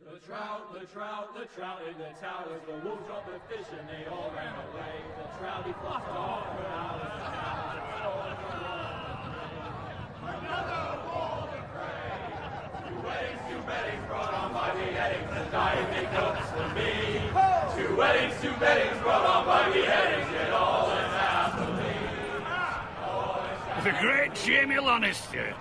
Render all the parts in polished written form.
The trout in the towers, the wolves dropped the fish and they all ran away. The trouty flopped off her another walder frey. Two weddings brought on by beheadings, and dying make notes for me. Two weddings brought on by beheadings, yet all is happily. The great Jamie Lannister,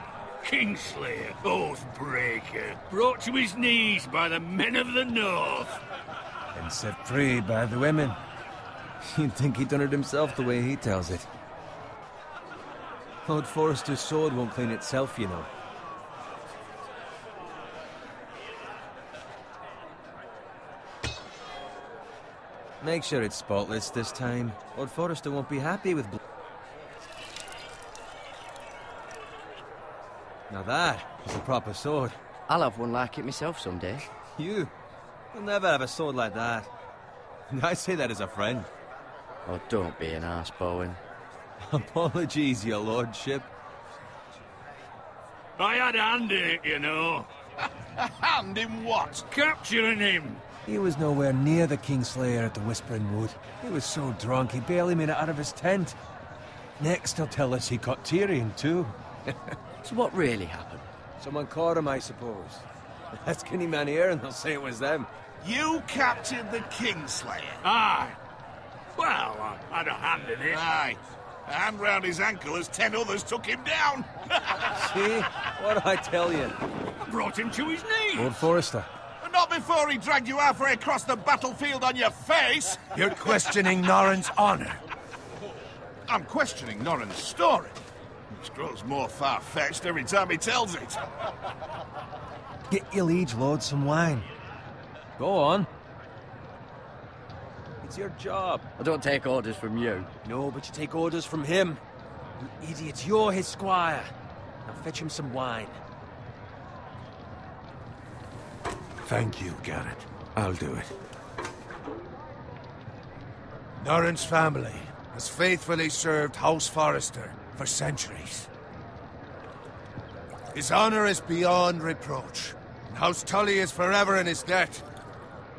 Kingslayer, Oathbreaker, brought to his knees by the men of the North. And set free by the women. You'd think he'd done it himself the way he tells it. Lord Forrester's sword won't clean itself, you know. Make sure it's spotless this time. Lord Forrester won't be happy with Now that is a proper sword. I'll have one like it myself someday. You'll never have a sword like that. And I say that as a friend. Oh, don't be an arse, Bowen. Apologies, your lordship. I had a hand in it, you know. A hand in what? Capturing him. He was nowhere near the Kingslayer at the Whispering Wood. He was so drunk he barely made it out of his tent. Next he'll tell us he caught Tyrion too. So what really happened? Someone caught him, I suppose. Ask any man here and they'll say it was them. You captured the Kingslayer? Aye. Well, I had a hand in it. Aye. A hand round his ankle as 10 others took him down. See? What'd I tell you? I brought him to his knees. Lord Forrester. But not before he dragged you halfway across the battlefield on your face. You're questioning Norrin's honor. I'm questioning Norrin's story. Which grows more far-fetched every time he tells it. Get your liege lord some wine. Go on. It's your job. I don't take orders from you. No, but you take orders from him. You idiot, you're his squire. Now fetch him some wine. Thank you, Garrett. I'll do it. Norrin's family has faithfully served House Forrester for centuries. His honor is beyond reproach, and House Tully is forever in his debt.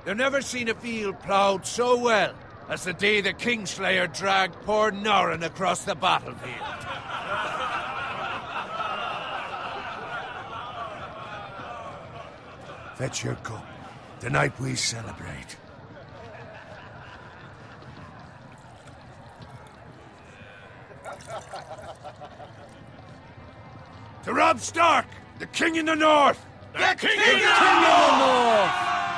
They've never seen a field ploughed so well as the day the Kingslayer dragged poor Norrin across the battlefield. Fetch your cup. Tonight we celebrate. To Robb Stark, the King in the North! The King in the North!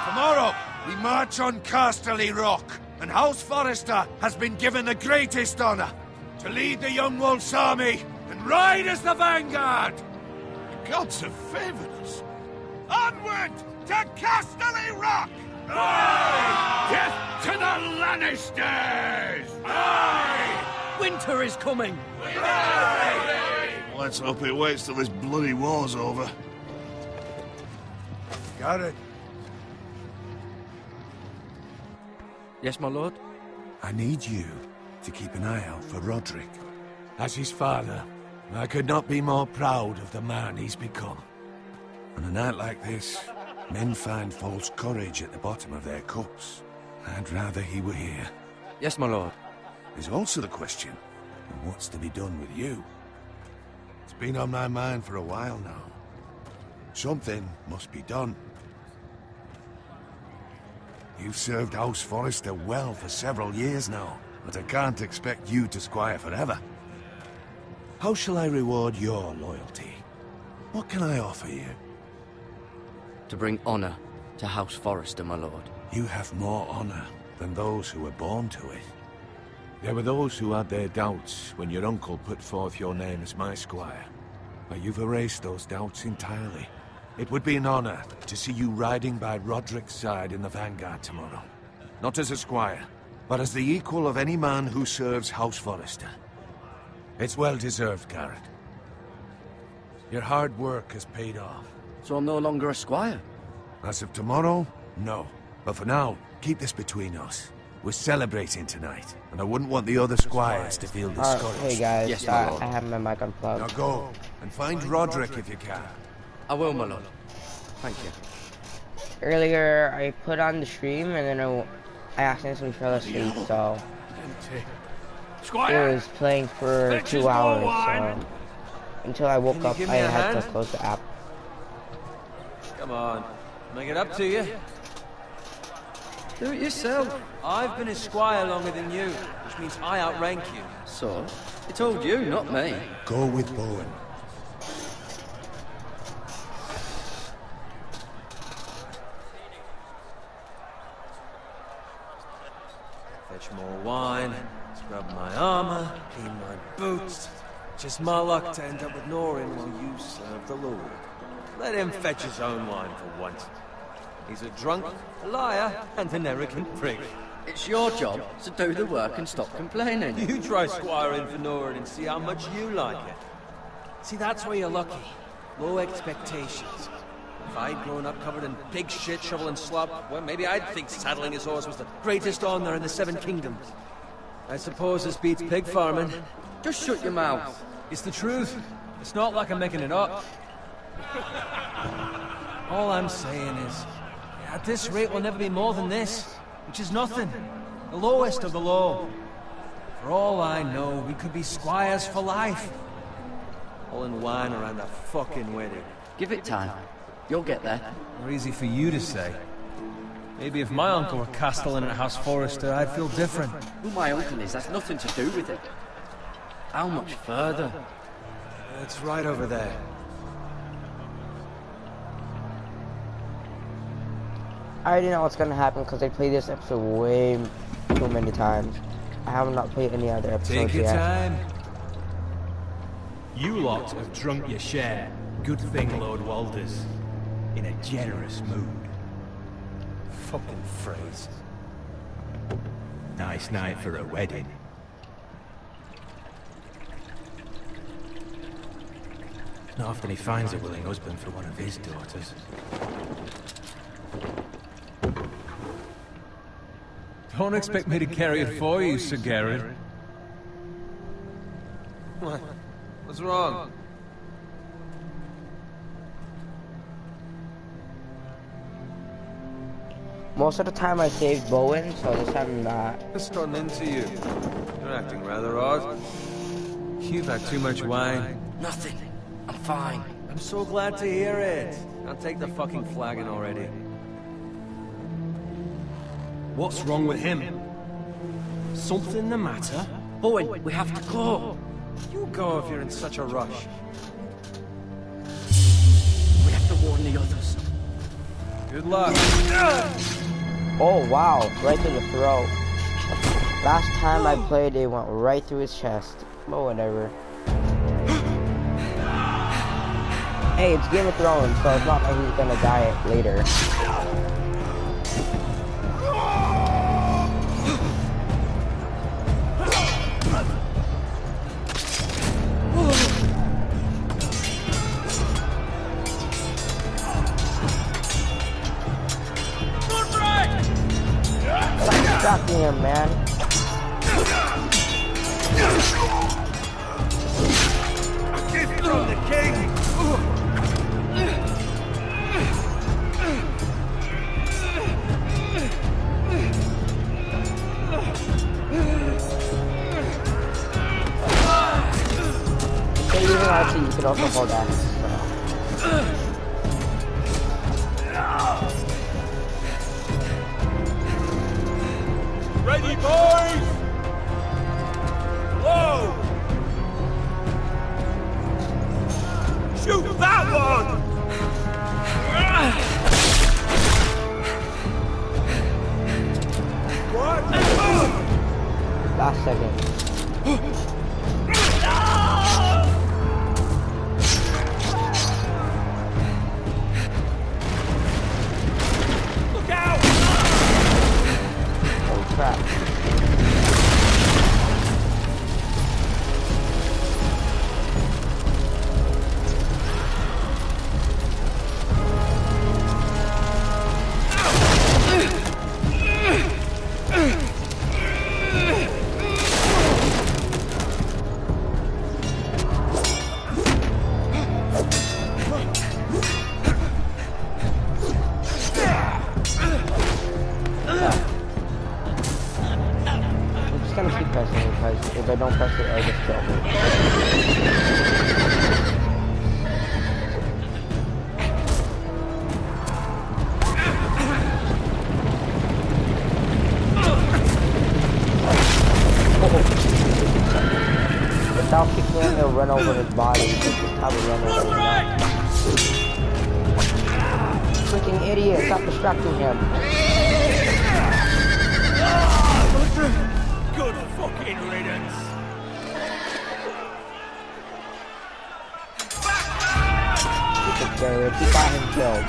Tomorrow, we march on Casterly Rock, and House Forrester has been given the greatest honor to lead the Young Wolf's army and ride as the vanguard! The gods have favored us. Onward to Casterly Rock! Aye! Death to the Lannisters! Aye! Winter is coming! Aye! Let's hope it waits till this bloody war's over. Got it. Yes, my lord? I need you to keep an eye out for Roderick. As his father, I could not be more proud of the man he's become. On a night like this, men find false courage at the bottom of their cups. I'd rather he were here. Yes, my lord. There's also the question of what's to be done with you. It's been on my mind for a while now. Something must be done. You've served House Forrester well for several years now, but I can't expect you to squire forever. How shall I reward your loyalty? What can I offer you? To bring honor to House Forrester, my lord. You have more honor than those who were born to it. There were those who had their doubts when your uncle put forth your name as my squire. But you've erased those doubts entirely. It would be an honor to see you riding by Roderick's side in the vanguard tomorrow. Not as a squire, but as the equal of any man who serves House Forrester. It's well deserved, Garrett. Your hard work has paid off. So I'm no longer a squire? As of tomorrow, no. But for now, keep this between us. We're celebrating tonight, and I wouldn't want the other squires to feel discouraged. Hey guys, Yes, my lord. I have my mic unplugged. Now go, and find Roderick if you can. I will, my lord. Thank you. Earlier, I put on the stream and then I accidentally fell asleep, so it was playing for 2 hours, so until I woke up, I had to close the app. Come on, make it up to you. Do it yourself. I've been a squire longer than you, which means I outrank you. So? He told you, not me. Go with Bowen. Fetch more wine, scrub my armor, clean my boots. Just my luck to end up with Norin while you serve the Lord. Let him fetch his own wine for once. He's a drunk, a liar, and an arrogant prick. It's your job to do the work and stop complaining. You try squiring for Norin and see how much you like it. See, that's where you're lucky. Low expectations. If I'd grown up covered in pig shit, shovel and slop, well, maybe I'd think saddling his horse was the greatest honor in the Seven Kingdoms. I suppose this beats pig farming. Just shut your mouth. It's the truth. It's not like I'm making it up. All I'm saying is, at this rate we'll never be more than this, which is nothing. The lowest of the low. For all I know, we could be squires for life. All in wine around a fucking wedding. Give it time. You'll get there. More easy for you to say. Maybe if my uncle were castellan at House Forrester, I'd feel different. Who my uncle is has nothing to do with it. How much further? It's right over there. I already know what's gonna happen because I played this episode way too many times. I have not played any other episodes Take your yet. time. You lot have drunk your share. Good thing Lord Walder's in a generous mood. Fucking phrase. Nice night for a wedding. Not often he finds a willing husband for one of his daughters. Don't expect me to carry it for you, Sir Garrett. What? What's wrong? Most of the time I saved Bowen, so this time I'm not. What's gotten into you? You're acting rather odd. You've had too much wine. Nothing. I'm fine. I'm so glad to hear it. I'll take the fucking flagon already. What's wrong with him? Something the matter? Bowen, we have to go. You go if you're in such a rush. We have to warn the others. Good luck. Oh wow, right through the throat. Last time I played, it went right through his chest. But whatever. Hey, it's Game of Thrones, so it's not like he's gonna die later. Stop him, man. Gift from the king! So using RC, you can also hold that. Ready, boys! Whoa! Shoot that one! What? Last second. Look out! Holy crap. so don't press it or just kill me. Without kicking him, he'll run over his body. This is how we run over his neck. Freaking idiot, stop distracting him. Good fucking riddance. He took care of it. He got him killed.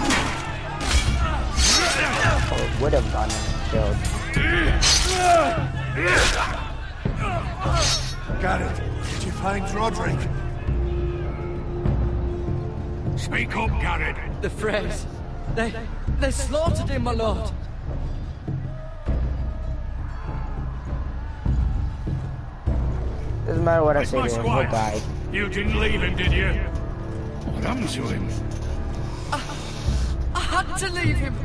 Or would have gotten him killed. Garrett, did you find Roderick? Speak up, Garrett. The Freys. They slaughtered him, my lord. Doesn't matter what I Where's say my to him, he'll squire? die. You didn't leave him, did you? What happened to him? I had to leave him.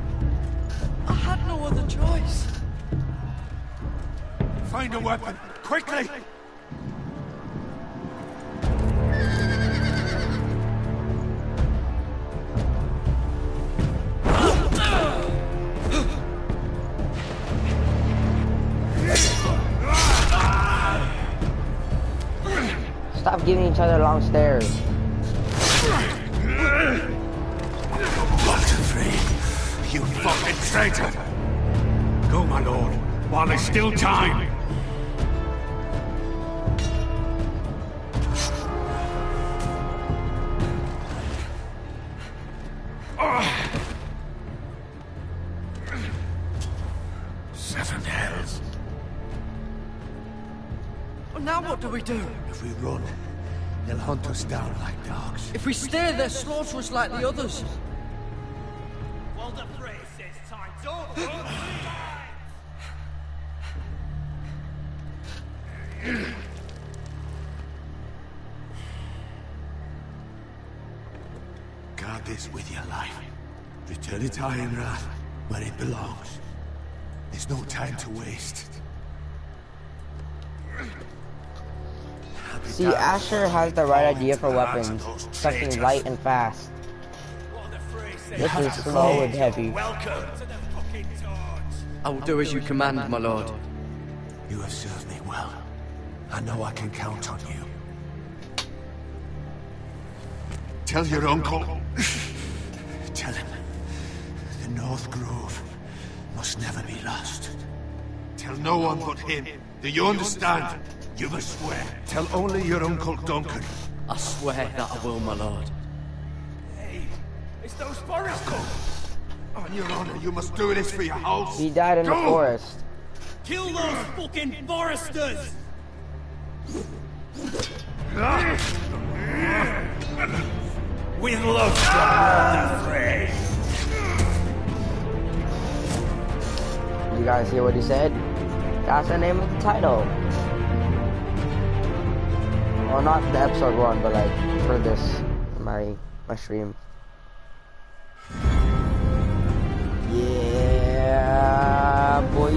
I had no other choice. Find a weapon, quickly! Stop giving each other long stares. Walter Frey, you fucking traitor! Go, my lord, while there's still time. Seven hells. Well, now what do we do? If we run, they'll hunt us down like dogs. If we stay, they'll slaughter us like the others. Walder Frey says time. Don't run! Guard this with your life. Return it to Ironrath, where it belongs. There's no time to waste. See, Asher has the right idea for weapons. Something light and fast. This is slow and heavy. Welcome to the fucking torch. I will do as you command, my lord. You have served me well. I know I can count on you. Tell your uncle. Tell him. The North Grove must never be lost. Tell no one but him. Do you understand? You must swear. Tell only your Uncle Duncan. I swear that I will, my lord. Hey, it's those foresters. On your honor, you must do this for your house. He died in the forest. Kill those fucking foresters. With love from Walder Frey. You guys hear what he said? That's the name of the title. Well, not the episode one, but like for this, my stream. Yeah, boy.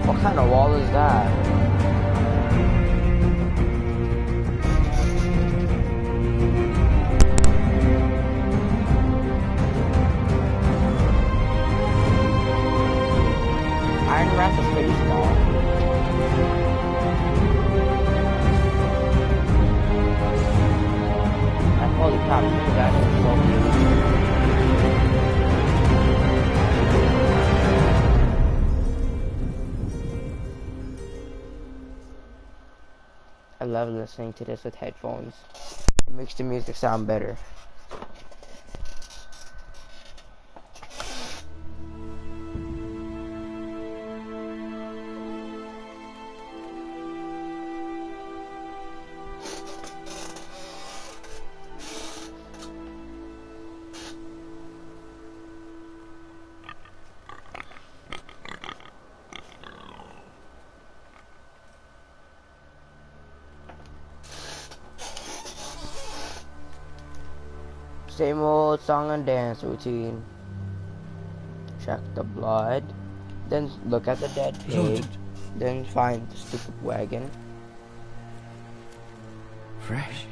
What kind of wall is that? Ironrath is pretty small. And holy crap, that is so huge. I love listening to this with headphones. It makes the music sound better. Same old song and dance routine. Check the blood. Then look at the dead pig. Then find the stupid wagon. Fresh.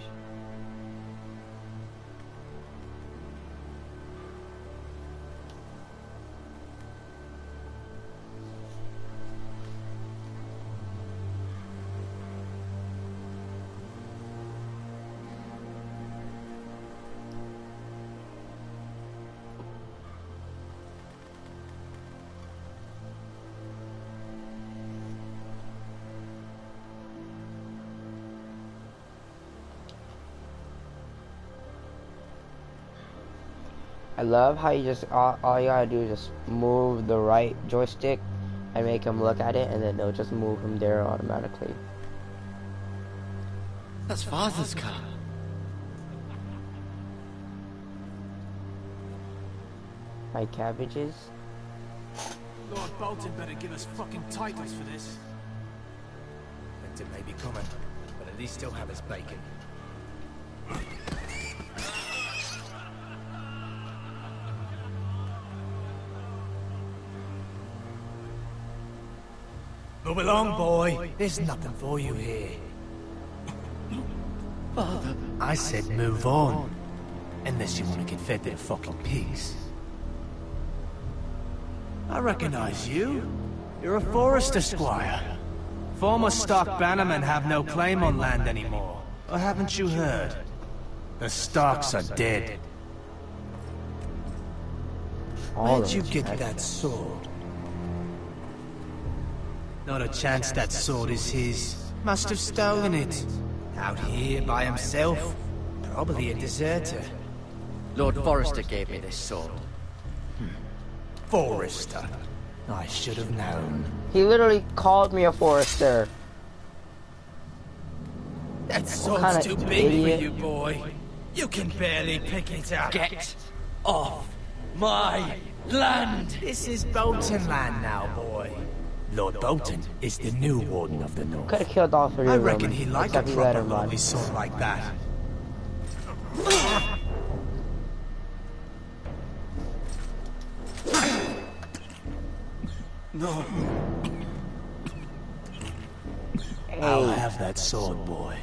I love how you just all you gotta do is just move the right joystick and make him look at it, and then it'll just move him there automatically. That's Father's car. My cabbages. Lord Bolton better give us fucking titles for this. Winter may be coming, but at least he'll have his bacon. Move along, boy. There's nothing for you here. Father. I said move on. Unless you want to get fed to the fucking pigs. I recognize you. You're a Forrester squire. Former stock bannermen have no claim on land anymore. Or haven't you heard? The Starks are dead. Where'd you get that sword? Not a chance that sword is his. Must have stolen it. Out here by himself. Probably a deserter. Lord Forrester gave me this sword. Forrester. I should have known. He literally called me a Forrester. That sword's too big for you, boy. You can barely pick it up. Get off my land! This is Bolton land now, boy. Lord Bolton is the new Warden of the North. Could have killed all three I of them. reckon he liked a except he let proper him run. lonely sword like that. No. I'll have that sword, boy.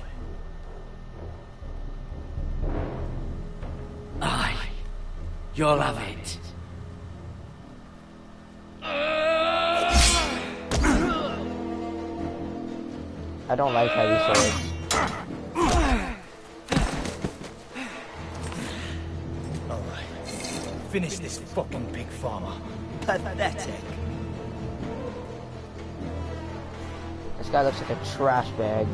Aye. You'll have it. I don't like heavy swords. Alright. Finish this fucking pig farmer. Pathetic. This guy looks like a trash bag.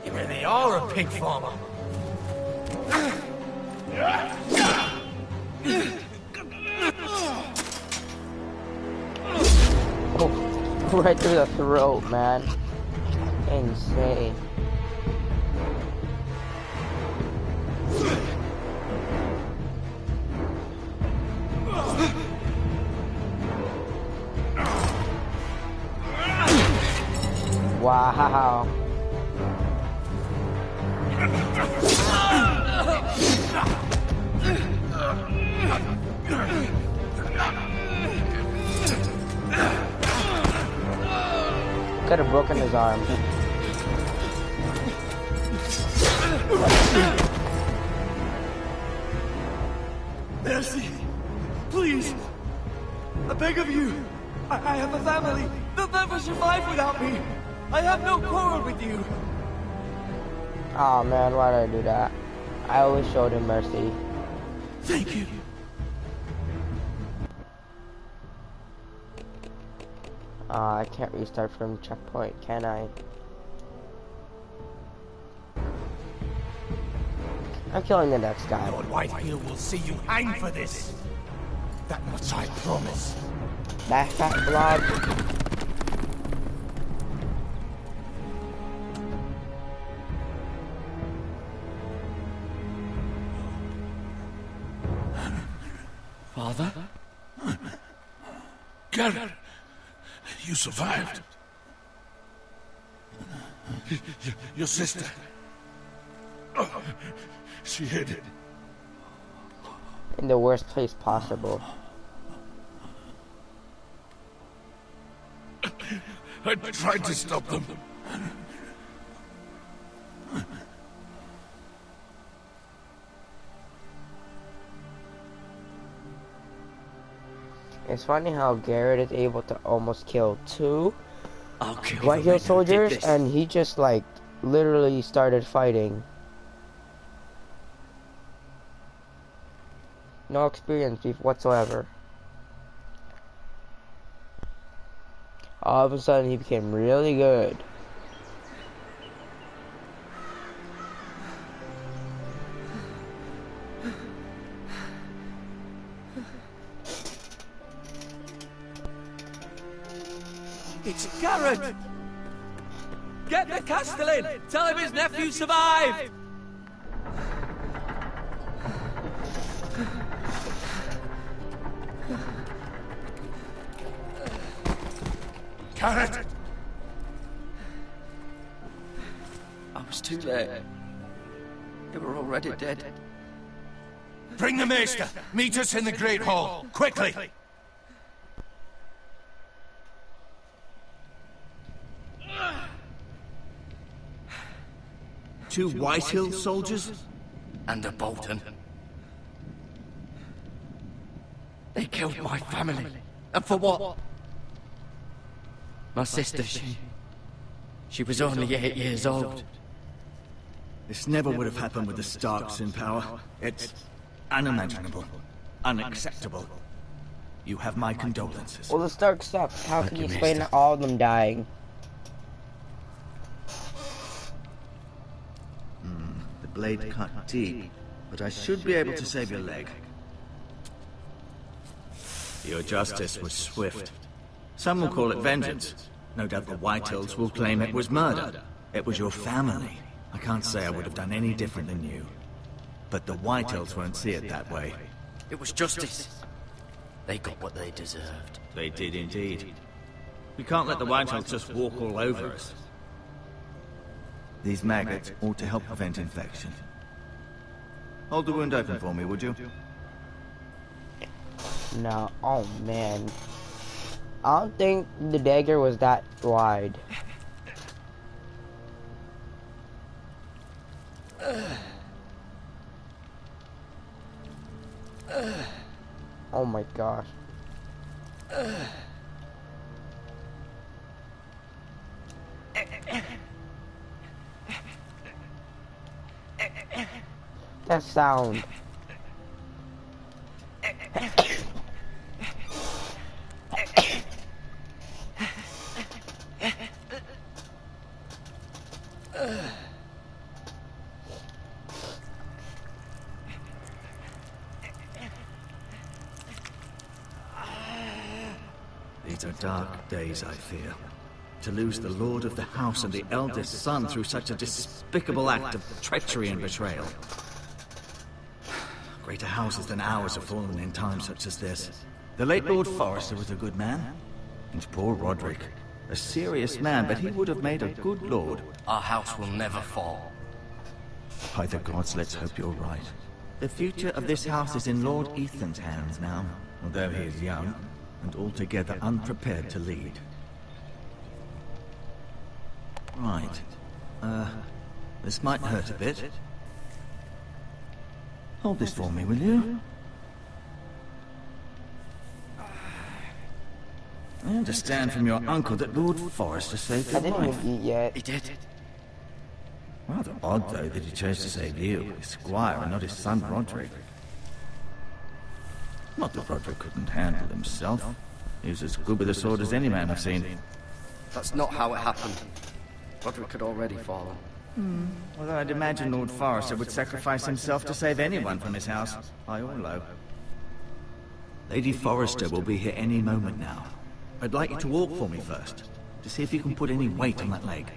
You really are a pig farmer. Oh, right through the throat, man. Insane. Wow. Could have broken his arm. Mercy! Please! I beg of you! I have a family! They'll never survive without me! I have no quarrel with you! Oh man, why did I do that? I always showed him mercy. Thank you! I can't restart from checkpoint, can I? I'm killing the next guy. Lord Whitehill will see you hang for this! That much I promise. That fat blob. Father? Garrett, you survived. Your sister. Oh, she hid it. in the worst place possible. I tried to stop them. It's funny how Garrett is able to almost kill 2 I'll kill White the Hill men who did soldiers, this. and he just like literally started fighting. No experience whatsoever. All of a sudden he became really good. It's Garrett! Get the Castellan! Tell him his nephew survived! Garrett! I was too late. They were already dead. Bring the maester! Meet us in the Great Hall! Quickly! 2 White Hill soldiers? And a Bolton. They killed my family. And for what? My sister, she was only 8 years old. This never would have happened with the Starks in power. It's unimaginable. Unacceptable. You have my condolences. Well, the Stark sucks. How Thank can you you, explain Maester. all of them dying? The blade cut deep, but I should be able to save your leg. Your justice was swift. Some will call it vengeance. No doubt the Whitehills will claim it was murder. It was your family. I can't say I would have done any different than you. But the Whitehills won't see it that way. It was justice. They got what they deserved. They did indeed. We can't let the Whitehills just walk all over us. These maggots ought to help prevent infection. Hold the wound open for me, would you? No. Oh man. I don't think the dagger was that wide. Oh my gosh. That sound. These are dark days, I fear. To lose the lord of the house and the eldest son through such a despicable act of treachery and betrayal. Greater houses than ours have fallen in times such as this. The late Lord Forrester was a good man. And poor Roderick. A serious man, but he would have made a good lord. Our house will never fall. By the gods, let's hope you're right. The future of this house is in Lord Ethan's hands now, although he is young and altogether unprepared to lead. Right. This might hurt a bit. Hold this for me, will you? I understand from your uncle that Lord Forrester saved I your didn't life. even eat yet. He did. Rather odd, though, that he chose to save you, his squire, and not his son Roderick. Not that Roderick couldn't handle himself. He was as good with a sword as any man I've seen. That's not how it happened. Roderick had already fallen. Although I'd imagine Lord Forrester would sacrifice himself to save anyone from his house, high or low. Lady Forrester will be here any moment now. I'd like you to walk for me first, to see if you can put any weight on that leg.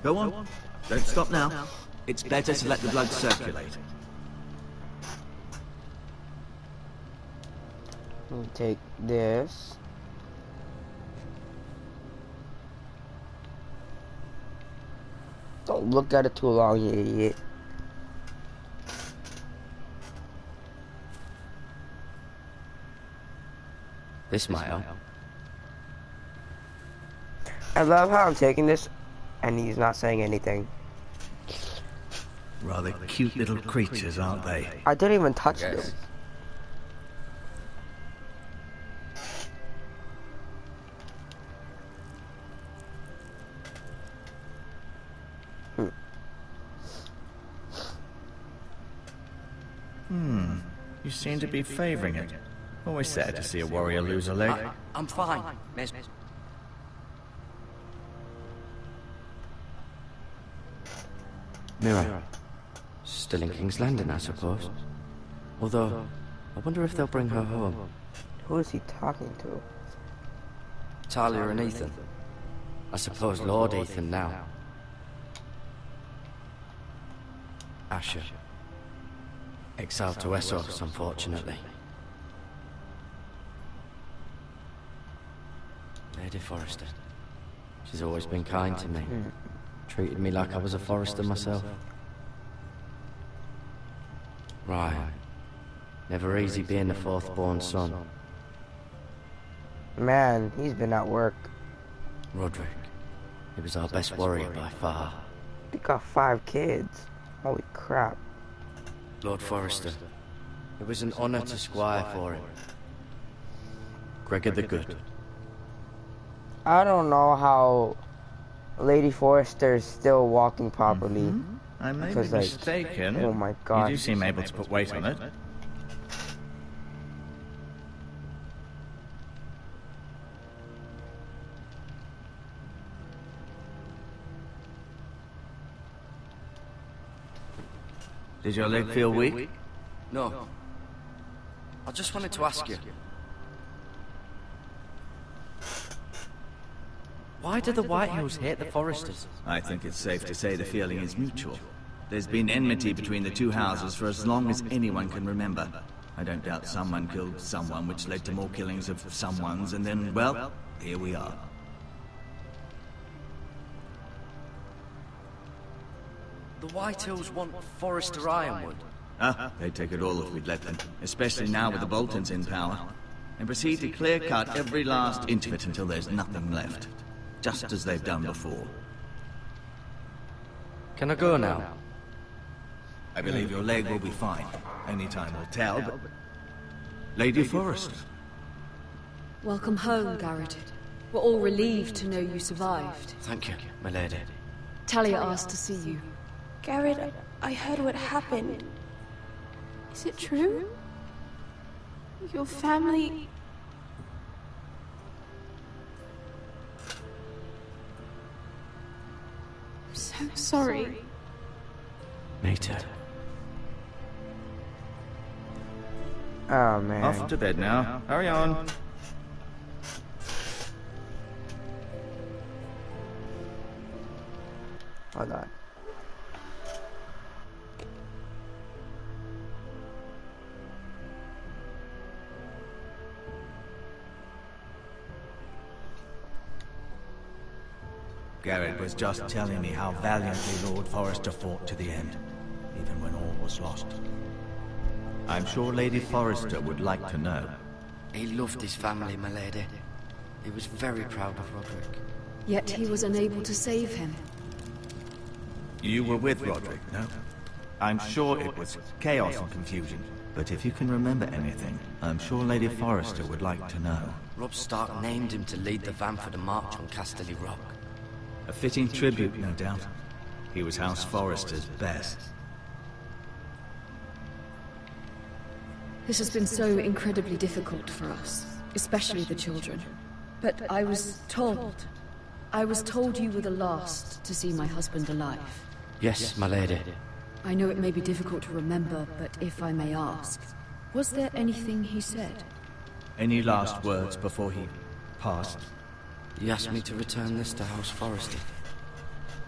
Go on. Don't stop now. It's better to let the blood circulate. We'll take this. Don't look at it too long, you idiot. This might help. I love how I'm taking this, and he's not saying anything. Rather cute little creatures, aren't they? I didn't even touch them. You seem to be favoring it. Always sad to see a warrior lose a leg. I'm fine, miss. Mira. Still in King's Landing, I suppose. Although, I wonder if they'll bring her home. Who is he talking to? Talia and Ethan. I suppose Lord Ethan now. Asher. Exiled to Essos, unfortunately. Lady Forrester. She's always been kind to me. Treated me like I was a Forrester myself. Right. Never easy being the fourth-born son. Man, he's been at work. Roderick. He was our best warrior by far. He got 5 kids. Holy crap. Lord Forrester. It was an honor to squire for him. Gregor the Good. I don't know how Lady Forrester is still walking properly. I may be Because, like, mistaken. oh my god. You do seem able to put weight on it. Did your leg feel weak? No. I just wanted to ask you. Why do the Whitehills hate the Forresters? I think it's safe to say the feeling is mutual. There's been enmity between the two houses for as long as anyone can remember. I don't doubt someone killed someone, which led to more killings of someones, and then, well, here we are. The Whitehills want Forrester Ironwood. They'd take it all if we'd let them, especially now with the Boltons in power, and proceed to clear-cut every last inch of it until there's nothing left, just as they've done before. Can I go now? I believe your leg will be fine. Only time will tell, but... Lady Forrester. Welcome home, Garrett. We're all relieved to know you survived. Thank you, my lady. Talia asked to see you. Garrett, I heard what happened. Is it true? Your family... I'm so sorry. Me too. Oh man. Off to bed now. Hurry on. Hold on. Garrett was just telling me how valiantly Lord Forrester fought to the end, even when all was lost. I'm sure Lady Forrester would like to know. He loved his family, my lady. He was very proud of Roderick. Yet he was unable to save him. You were with Roderick, no? I'm sure it was chaos and confusion. But if you can remember anything, I'm sure Lady Forrester would like to know. Robb Stark named him to lead the van for the march on Casterly Rock. A fitting tribute, no doubt. He was House Forrester's best. This has been so incredibly difficult for us, especially the children. But I was told you were the last to see my husband alive. Yes, my lady. I know it may be difficult to remember, but if I may ask, was there anything he said? Any last words before he passed? He asked me to return this to House Forrester.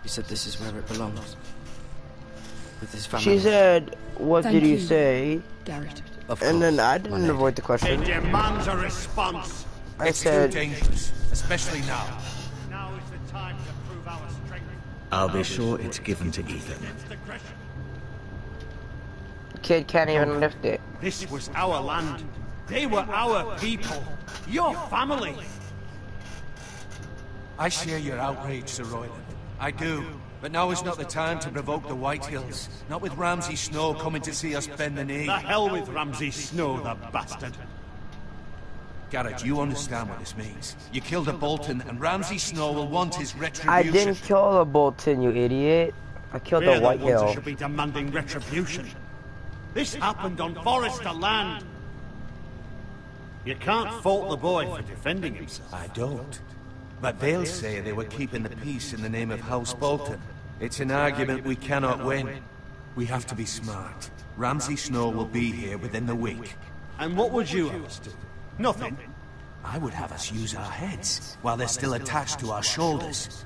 He said this is where it belongs. With his family. She said, what Thank did you you, say? Garrett. And then I didn't avoid the question. It demands a response. I It's said, too dangerous, especially now. Now is the time to prove our strength. I'll be sure it's given to Ethan. The kid can't even lift it. This was our land. They were our people. Your family. I share your outrage, Sir Royland. I do. But now is not the time to provoke the White Hills. Not with Ramsay Snow coming to see us bend the knee. The hell with Ramsay Snow, the bastard. Garrett, you understand what this means. You killed a Bolton, and Ramsay Snow will want his retribution. I didn't kill a Bolton, you idiot. I killed We're the White the ones Hill. who should be demanding retribution. This happened on Forester land. You can't fault the boy for defending himself. I don't. But they'll say they were keeping the peace in the name of House Bolton. It's an argument we cannot win. We have to be smart. Ramsay Snow will be here within the week. And what would you have us do? Nothing. I would have us use our heads, while they're still attached to our shoulders.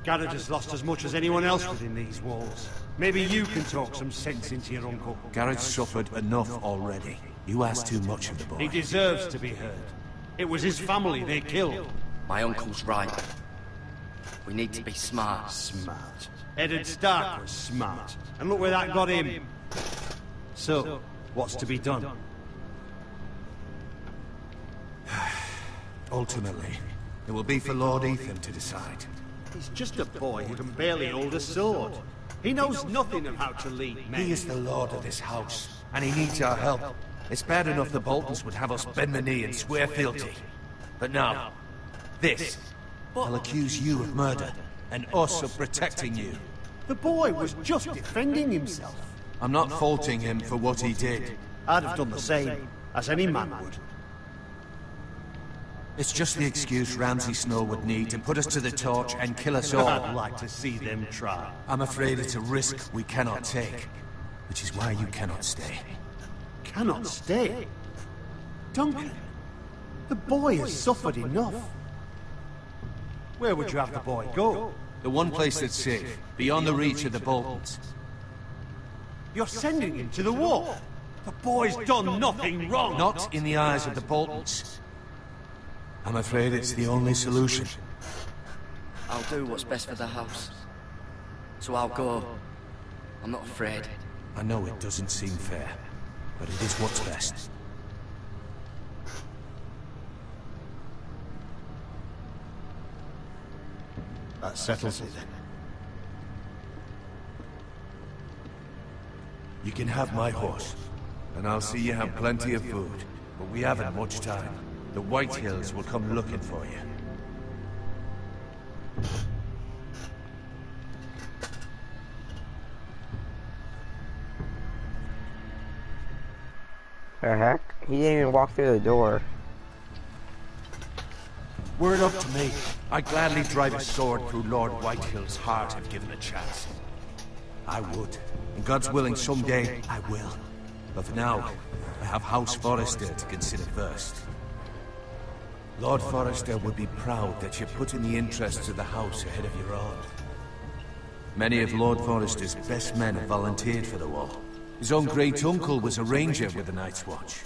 Garrett has lost as much as anyone else within these walls. Maybe you can talk some sense into your uncle. Garrett's suffered enough already. You ask too much of the boy. He deserves to be heard. It was his family they killed. My uncle's right. We need to be smart. Smart. Eddard Stark was smart. And look where that got him. So, what's to be done? Ultimately, it will be for Lord Ethan to decide. He's just a boy who can barely hold a sword. He knows nothing of how to lead men. He is the lord of this house, and he needs our help. It's bad enough the Boltons would have us bend the knee and swear fealty. But now, this. They'll accuse you of murder, and us of protecting you. The boy was just defending himself. I'm not faulting him for what he did. I'd have done the same, as any man would. It's just the excuse Ramsay Snow would need to put us to the torch and kill us all. I'd like to see them try. I'm afraid it's a risk we cannot take, which is why you cannot stay. Cannot stay? Duncan, the boy has suffered enough. Where would you have the boy go? The one place that's safe, beyond the reach of the Boltons. You're sending him to the war. The boy's done nothing wrong. Not in the eyes of the Boltons. I'm afraid it's the only solution. I'll do what's best for the house. So I'll go. I'm not afraid. I know it doesn't seem fair, but it is what's best. That settles it then. You can have my horse, and I'll see you have plenty of food, but we haven't much time. The White Hills will come looking for you. The heck? He didn't even walk through the door. Were it up to me, I'd gladly drive a sword through Lord Whitehill's heart if given a chance. I would. And God's willing, someday I will. But for now, I have House Forester to consider first. Lord Forester would be proud that you're putting the interests of the house ahead of your own. Many of Lord Forester's best men have volunteered for the war. His own great-uncle was a ranger with the Night's Watch.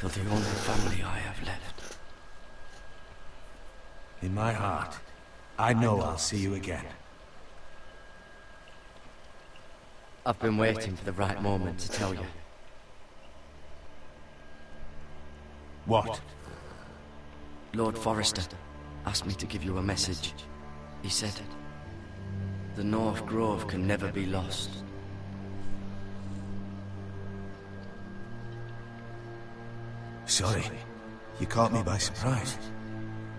You're the only family I have left. In my heart, I know I'll see you again. I've been waiting for the right moment to tell you. What? Lord Forester asked me to give you a message. He said, the North Grove can never be lost. Sorry, you caught me by surprise.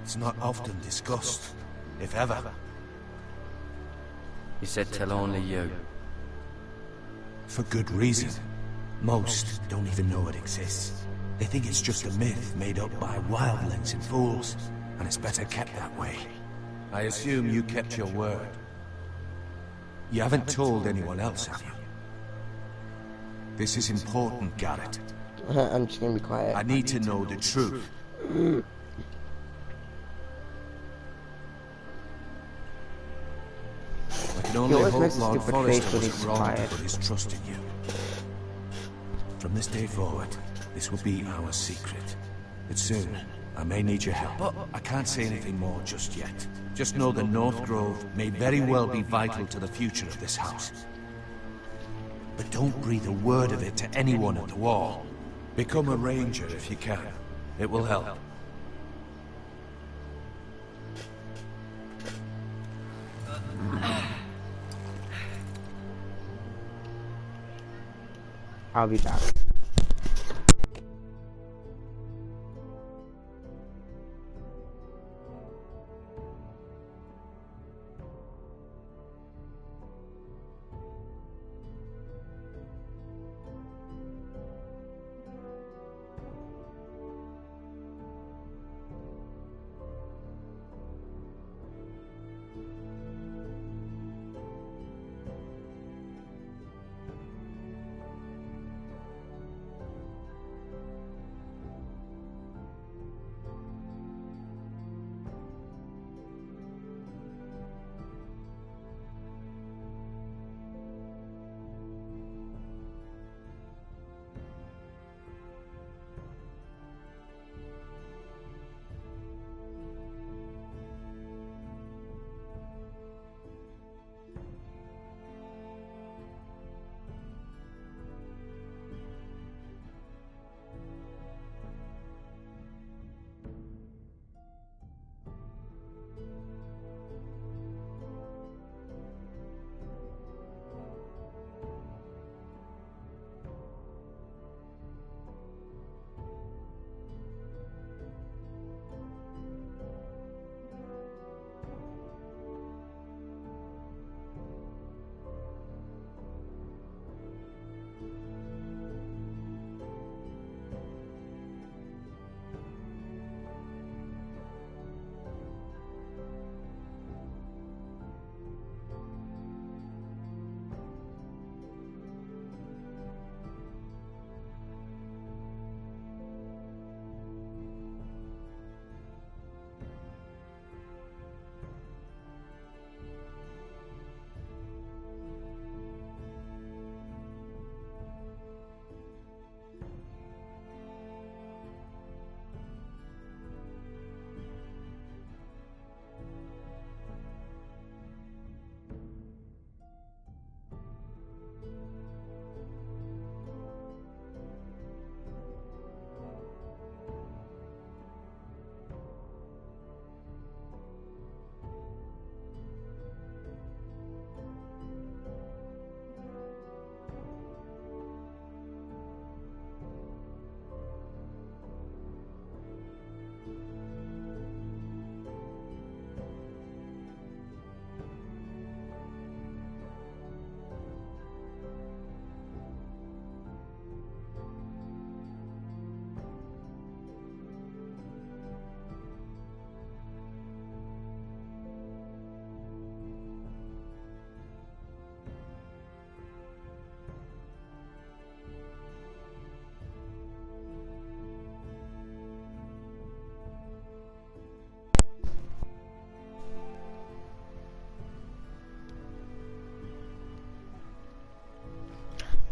It's not often discussed, if ever. He said tell only you. For good reason. Most don't even know it exists. They think it's just a myth made up by wildlings and fools, and it's better kept that way. I assume you kept your word. You haven't told anyone else, have you? This is important, Garrett. I'm just gonna be quiet. I need to know the truth. I can only hope Lord Forester wasn't wrong to put his trust in you. From this day forward, this will be our secret. But soon, I may need your help. But I can't say anything more just yet. Just know the North Grove may very well be vital to the future of this house. But don't breathe a word of it to anyone at the wall. Become a ranger if you can. It will help. I'll be back.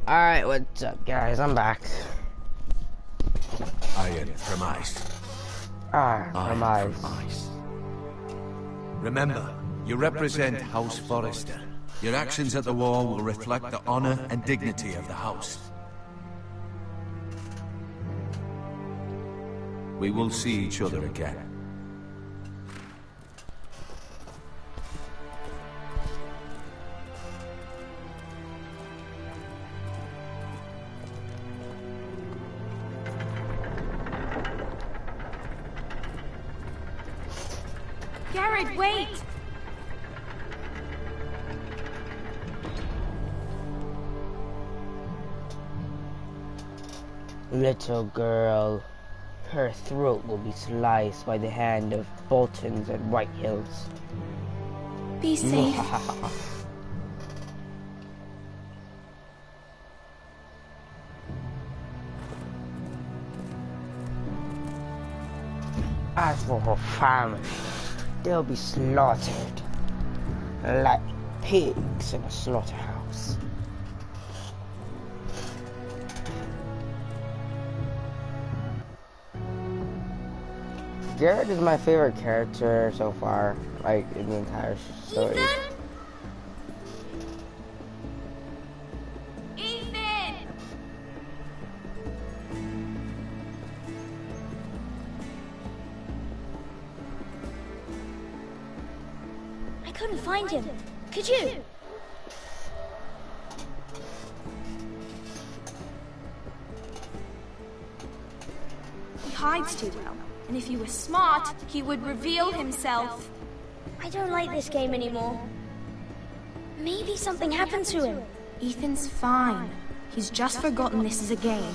Alright, what's up, guys? I'm back. I am from ice. From ice. Remember, you represent House Forrester. Your actions at the war will reflect the honor and dignity of the house. We will see each other again. Garrett, wait! Little girl, her throat will be sliced by the hand of Boltons at White Hills. Be safe. As for her family, they'll be slaughtered like pigs in a slaughterhouse. Garrett is my favorite character so far, like in the entire story. Ethan! I couldn't find him. Could you? He hides too well, and if he were smart, he would reveal himself. I don't like this game anymore. Maybe something happened to him. Ethan's fine. He's just forgotten this is a game.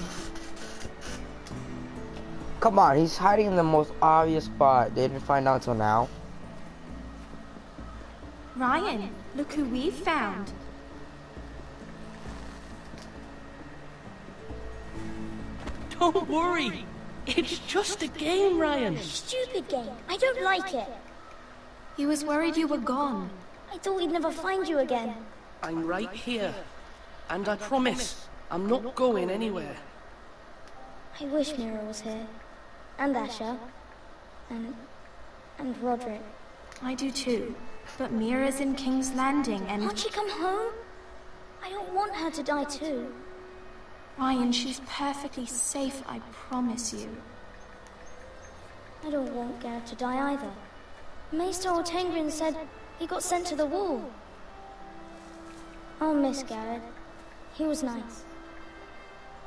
Come on, he's hiding in the most obvious spot. They didn't find out till now. Ryan, look who we've found. Don't worry. It's just a game, Ryan. Stupid game. I don't like it. He was worried you were gone. I thought we'd never find you again. I'm right here. And I promise, I'm not going anywhere. I wish Mira was here. And Asher. And Roderick. I do too. But Mira's in King's Landing and... Can't she come home? I don't want her to die too. Ryan, she's perfectly safe, I promise you. I don't want Garrett to die either. Maester Ortengrin said he got sent to the wall. I'll miss Garrett. He was nice.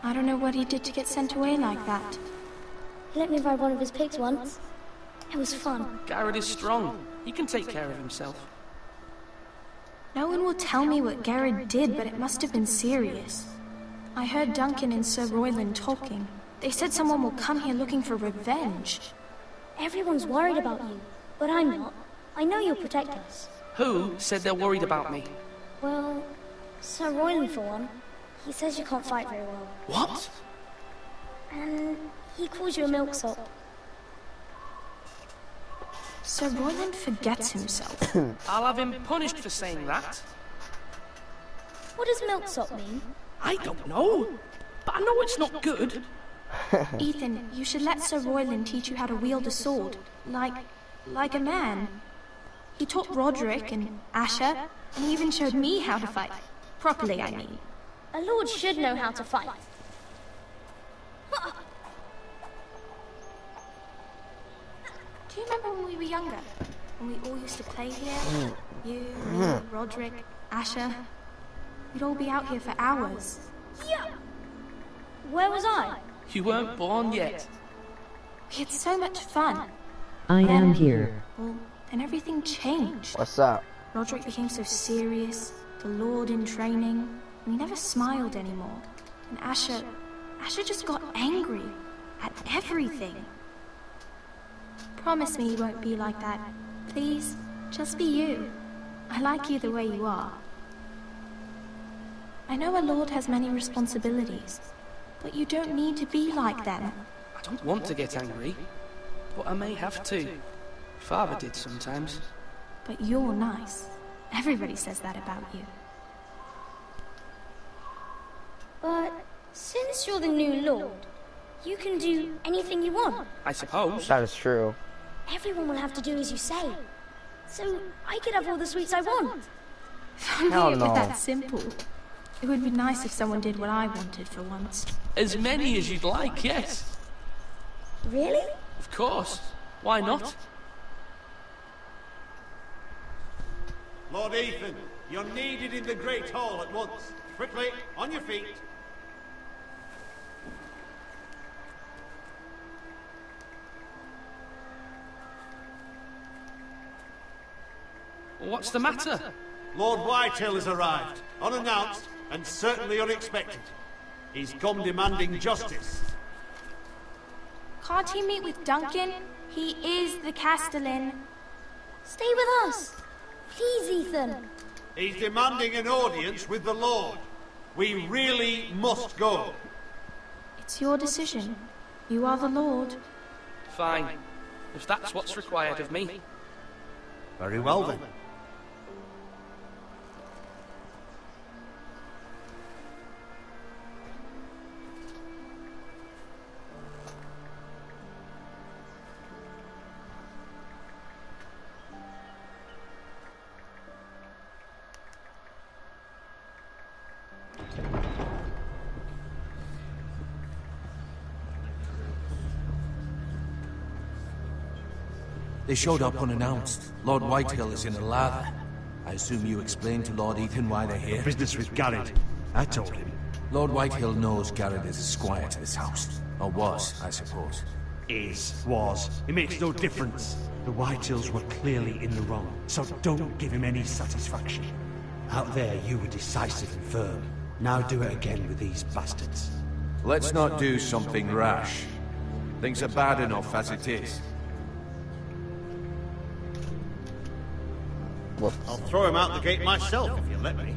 I don't know what he did to get sent away like that. He let me ride one of his pigs once. It was fun. Garrett is strong. He can take care of himself. No one will tell me what Garrett did, but it must have been serious. I heard Duncan and Sir Royland talking. They said someone will come here looking for revenge. Everyone's worried about you, but I'm not. I know you'll protect us. Who said they're worried about me? Well, Sir Royland for one. He says you can't fight very well. What? And he calls you a milksop. Sir Royland forgets himself. I'll have him punished for saying that. What does milksop mean? I don't know, but I know it's not good. Ethan, you should let Sir Royland teach you how to wield a sword, like a man. He taught Roderick and Asher, and he even showed me how to fight. Properly, I mean. A lord should know how to fight. Do you remember when we were younger? When we all used to play here? You, me, Roderick, Asher. We'd all be out here for hours. Yeah. Where was I? You weren't born yet. We had so much fun. I am here. Well, then everything changed. What's up? Roderick became so serious, the Lord in training, and he never smiled anymore. And Asher just got angry at everything. Promise me you won't be like that. Please, just be you. I like you the way you are. I know a lord has many responsibilities, but you don't need to be like them. I don't want to get angry, but I may have to. Father did sometimes. But you're nice. Everybody says that about you. But since you're the new lord, you can do anything you want. I suppose. That is true. Everyone will have to do as you say. So I could have all the sweets I want. If only Hell it was no. that simple. It would be nice if someone did what I wanted for once. As many as you'd like, yes. Really? Of course. Why not? Lord Ethan, you're needed in the Great Hall at once. Quickly, on your feet. What's the matter? Lord Whitetail has arrived, unannounced and certainly unexpected. He's come demanding justice. Can't he meet with Duncan? He is the Castellan. Stay with us. Please, Ethan. He's demanding an audience with the Lord. We really must go. It's your decision. You are the Lord. Fine. If that's what's required of me. Very well then. They showed up unannounced. Lord Whitehill is in a lather. I assume you explained to Lord Ethan why they're here? Business with Garrett. I told him. Lord Whitehill knows Garrett is a squire to this house. Or was, I suppose. Was. It makes no difference. The Whitehills were clearly in the wrong, so don't give him any satisfaction. Out there, you were decisive and firm. Now do it again with these bastards. Let's not do something rash. Things are bad enough as it is. I'll throw him out the gate myself if you let me.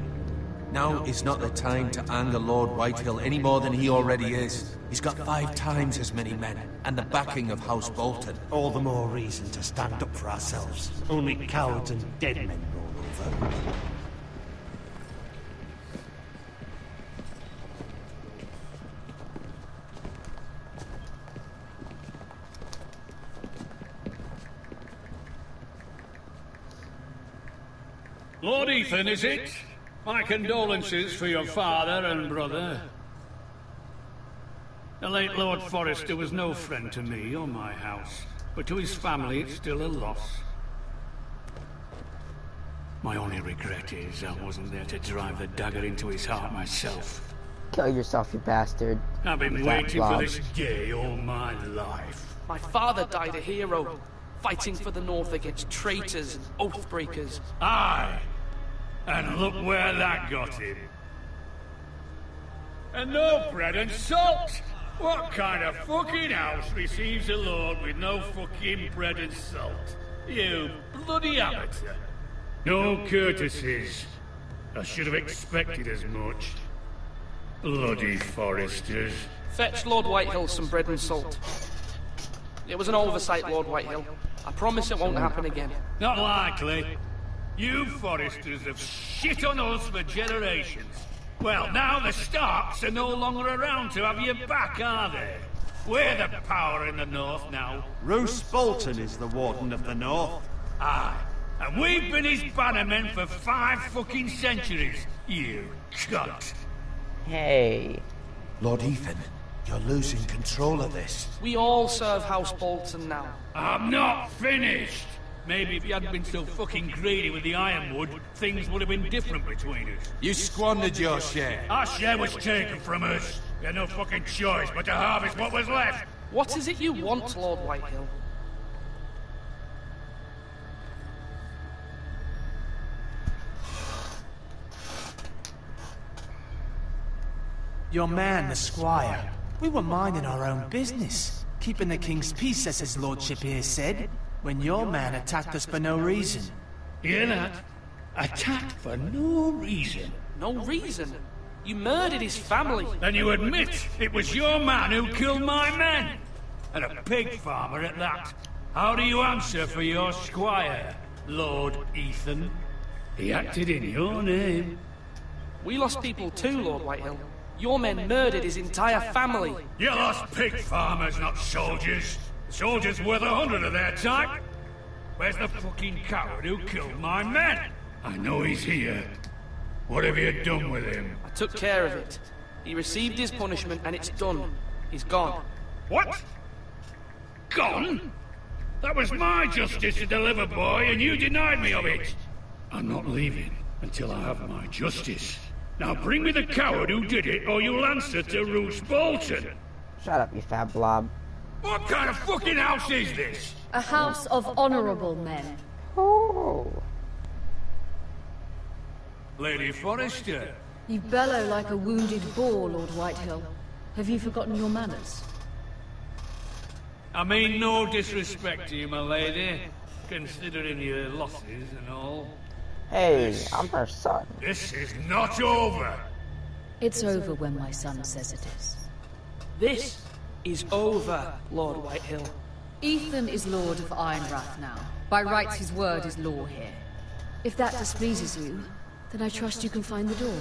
Now is not the time to anger Lord Whitehill any more than he already is. He's got 5 times as many men, and the backing of House Bolton. All the more reason to stand up for ourselves. Only cowards and dead men roll over. Lord Ethan, is it? My condolences for your father and brother. The late Lord Forrester was no friend to me or my house, but to his family it's still a loss. My only regret is I wasn't there to drive the dagger into his heart myself. Kill yourself, you bastard. I've been waiting for this day all my life. My father died a hero, fighting for the North against traitors and oath-breakers. Aye! And look where that got him. And no bread and salt! What kind of fucking house receives a lord with no fucking bread and salt? You bloody amateur. No courtesies. I should have expected as much. Bloody Foresters. Fetch Lord Whitehill some bread and salt. It was an oversight, Lord Whitehill. I promise it won't happen again. Not likely. You Foresters have shit on us for generations. Well, now the Starks are no longer around to have your back, are they? We're the power in the North now. Roose Bolton is the Warden of the North. Aye. And we've been his bannermen for 5 fucking centuries, you cunt. Hey. Lord Ethan, you're losing control of this. We all serve House Bolton now. I'm not finished. Maybe if you hadn't been so fucking greedy with the ironwood, things would have been different between us. You squandered your share. Our share was taken from us. We had no fucking choice but to harvest what was left. What is it you want, Lord Whitehill? Your man, the squire. We were minding our own business. Keeping the king's peace, as his lordship here said, when your man attacked us for no reason. Hear that? Attacked for no reason. No reason? You murdered his family. Then you admit it was your man who killed my men. And a pig farmer at that. How do you answer for your squire, Lord Ethan? He acted in your name. We lost people too, Lord Whitehill. Your men murdered his entire family. You lost pig farmers, not soldiers. Soldiers worth 100 of their type. Where's the fucking coward who killed my men? I know he's here. What have you done with him? I took care of it. He received his punishment and it's done. He's gone. What? Gone? That was my justice to deliver, boy, and you denied me of it. I'm not leaving until I have my justice. Now bring me the coward who did it, or you'll answer to Roose Bolton. Shut up, you fat blob. What kind of fucking house is this? A house of honorable men. Oh. Lady Forrester. You bellow like a wounded boar, Lord Whitehill. Have you forgotten your manners? I mean no disrespect to you, my lady, considering your losses and all. Hey, I'm her son. This is not over. It's over when my son says it is. This is over, Lord Whitehill. Ethan is Lord of Ironrath now. By rights, his word is law here. If that displeases you, then I trust you can find the door.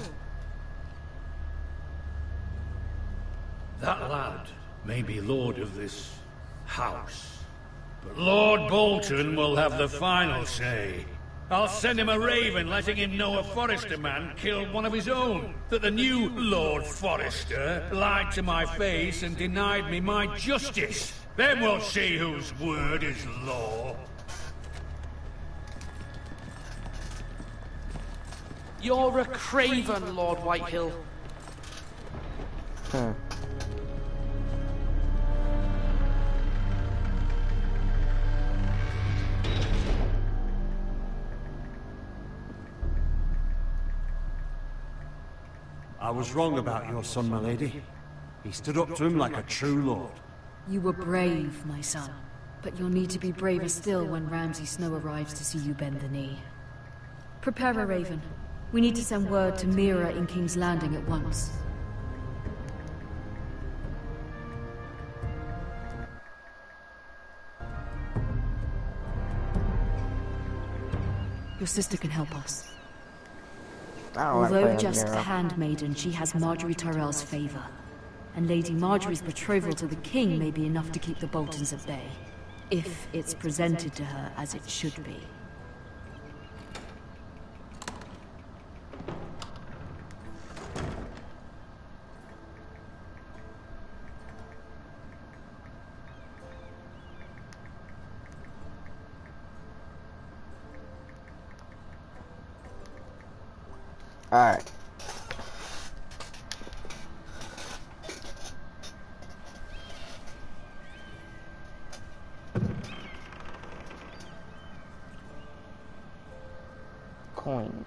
That lad may be lord of this house, but Lord Bolton will have the final say. I'll send him a raven letting him know a Forrester man killed one of his own. That the new Lord Forrester lied to my face and denied me my justice. Then we'll see whose word is law. You're a craven, Lord Whitehill. I was wrong about your son, my lady. He stood up to him like a true lord. You were brave, my son. But you'll need to be braver still when Ramsay Snow arrives to see you bend the knee. Prepare a raven. We need to send word to Mira in King's Landing at once. Your sister can help us. Although just a handmaiden, she has Marjorie Tyrell's favor. And Lady Marjorie's betrothal to the king may be enough to keep the Boltons at bay. If it's presented to her as it should be. Alright. Coins.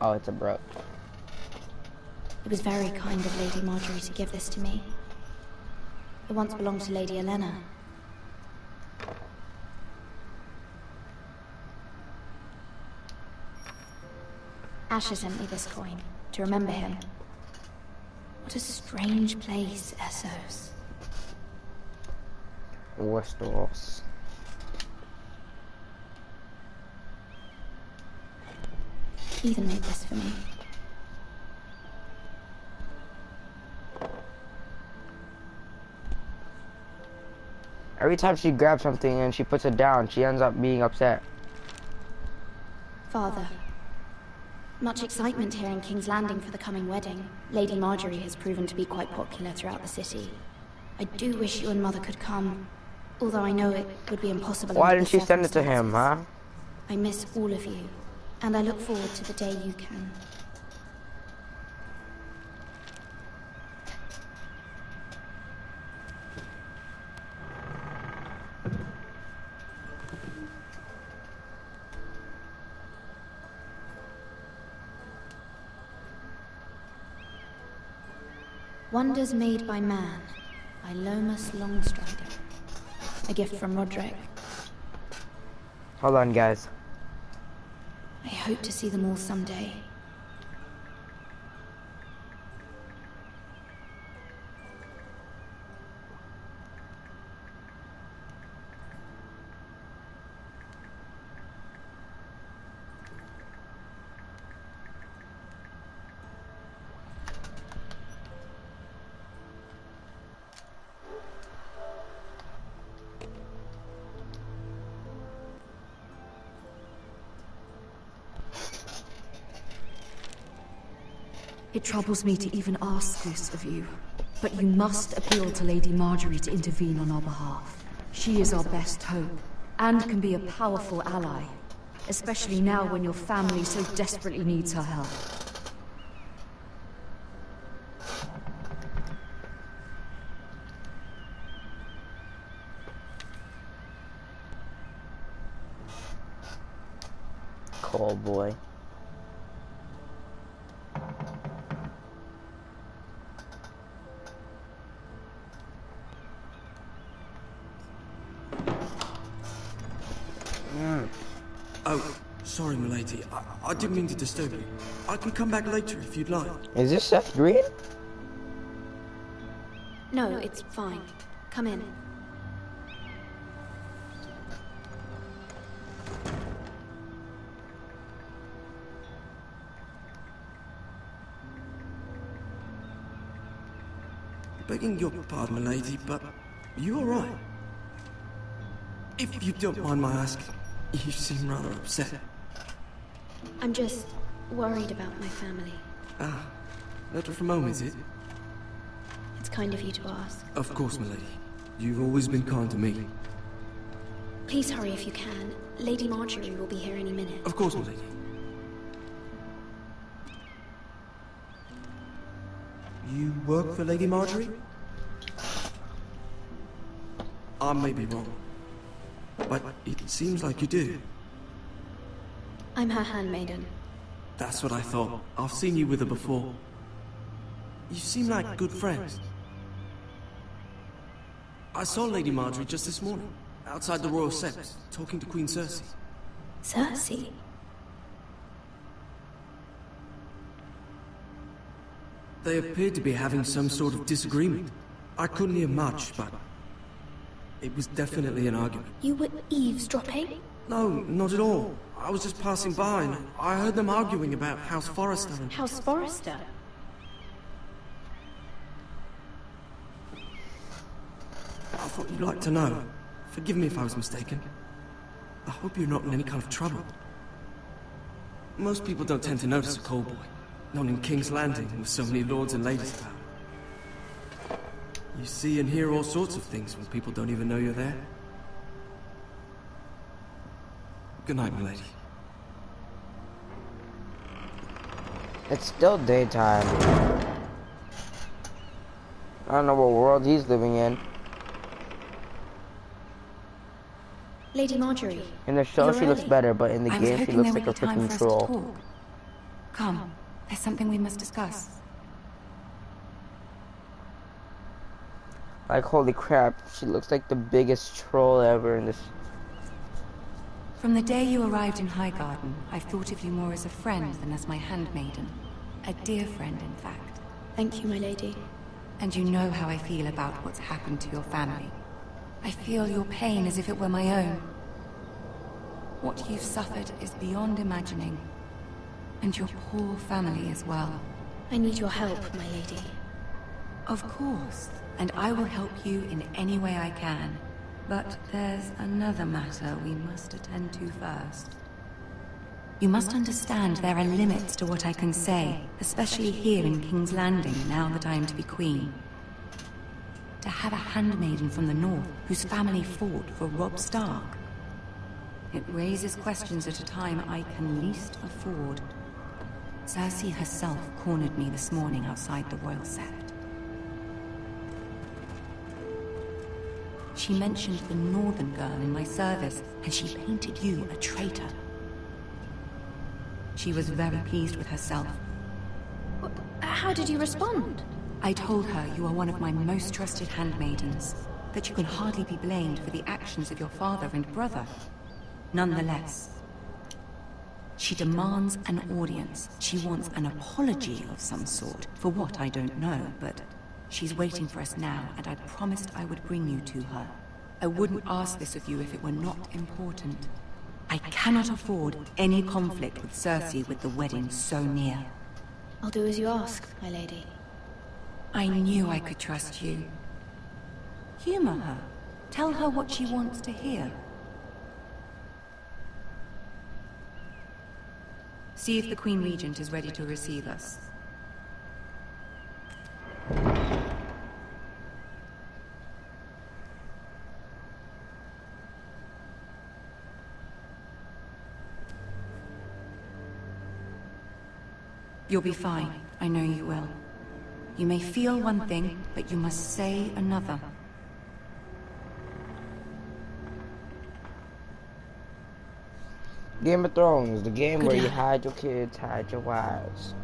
Oh, it's a brooch. It was very kind of Lady Marjorie to give this to me. It once belonged to Lady Elena. Asher sent me this coin, to remember him. What a strange place, Essos. Westeros. Ethan made this for me. Every time she grabs something and she puts it down, she ends up being upset. Father. Much excitement here in King's Landing for the coming wedding. Lady Marjorie has proven to be quite popular throughout the city. I do wish you and Mother could come, although I know it would be impossible. Why didn't she send it to him, huh? I miss all of you, and I look forward to the day you can. Wonders Made by Man, by Lomas Longstrider. A gift from Roderick. Hold on, guys. I hope to see them all someday. It troubles me to even ask this of you, but you must appeal to Lady Marjorie to intervene on our behalf. She is our best hope, and can be a powerful ally, especially now when your family so desperately needs her help. Call boy. Oh, sorry, milady. I didn't mean to disturb you. I can come back later if you'd like. Is this Seth Green? No, it's fine. Come in. Begging your pardon, milady, but are you alright? If you don't mind my asking, you seem rather upset. I'm just worried about my family. Ah, letter from home, is it? It's kind of you to ask. Of course, milady. You've always been kind to me. Please hurry if you can. Lady Marjorie will be here any minute. Of course, milady. You work for Lady Marjorie? I may be wrong, but it seems like you do. I'm her handmaiden. That's what I thought. I've seen you with her before. You seem like good friends. I saw Lady Marjorie just this morning, outside the Royal Sept, talking to Queen Cersei. Cersei? They appeared to be having some sort of disagreement. I couldn't hear much, but it was definitely an argument. You were eavesdropping? No, not at all. I was just passing by and I heard them arguing about House Forrester and... House Forrester? I thought you'd like to know. Forgive me if I was mistaken. I hope you're not in any kind of trouble. Most people don't tend to notice a call boy. Not in King's Landing with so many lords and ladies about. You see and hear all sorts of things when people don't even know you're there. Good night, my lady. It's still daytime. I don't know what world he's living in. Lady Marjorie. In the show, she looks better, but in the I was game, she hoping looks there like a would be time freaking for us to troll. talk. Come, there's something we must discuss. Like, holy crap, she looks like the biggest troll ever in this. From the day you arrived in Highgarden, I've thought of you more as a friend than as my handmaiden. A dear friend, in fact. Thank you, my lady. And you know how I feel about what's happened to your family. I feel your pain as if it were my own. What you've suffered is beyond imagining. And your poor family as well. I need your help, my lady. Of course, and I will help you in any way I can. But there's another matter we must attend to first. You must understand there are limits to what I can say, especially here in King's Landing, now that I am to be queen. To have a handmaiden from the north whose family fought for Robb Stark. It raises questions at a time I can least afford. Cersei herself cornered me this morning outside the Royal Sept. She mentioned the northern girl in my service, and she painted you a traitor. She was very pleased with herself. How did you respond? I told her you are one of my most trusted handmaidens, that you can hardly be blamed for the actions of your father and brother. Nonetheless, she demands an audience. She wants an apology of some sort, for what I don't know, but she's waiting for us now, and I promised I would bring you to her. I wouldn't ask this of you if it were not important. I cannot afford any conflict with Cersei with the wedding so near. I'll do as you ask, my lady. I knew I could trust you. Humor her. Tell her what she wants to hear. See if the Queen Regent is ready to receive us. You'll be fine. I know you will. You may feel one thing, but you must say another. Game of Thrones, the game Good where you luck. hide your kids, hide your wives.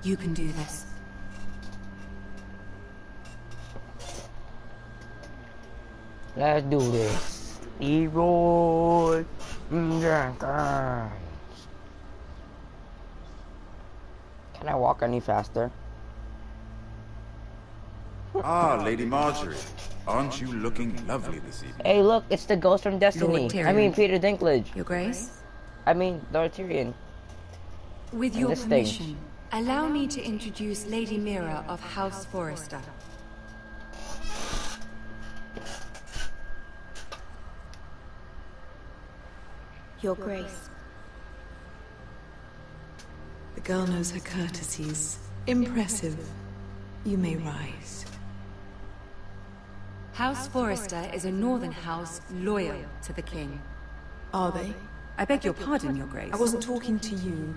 You can do this. Let's do this. Evil. Can I walk any faster? Ah, Lady Marjorie. Aren't you looking lovely this evening? Hey, look, it's the ghost from Destiny. Lord Tyrion. I mean, Peter Dinklage. Your Grace? I mean, Lord Tyrion. With And your this thing. permission, allow me to introduce Lady Mira of House Forrester. Your Grace. The girl knows her courtesies. Impressive. You may rise. House Forrester is a northern house loyal to the king. Are they? I beg your pardon, Your Grace. I wasn't talking to you.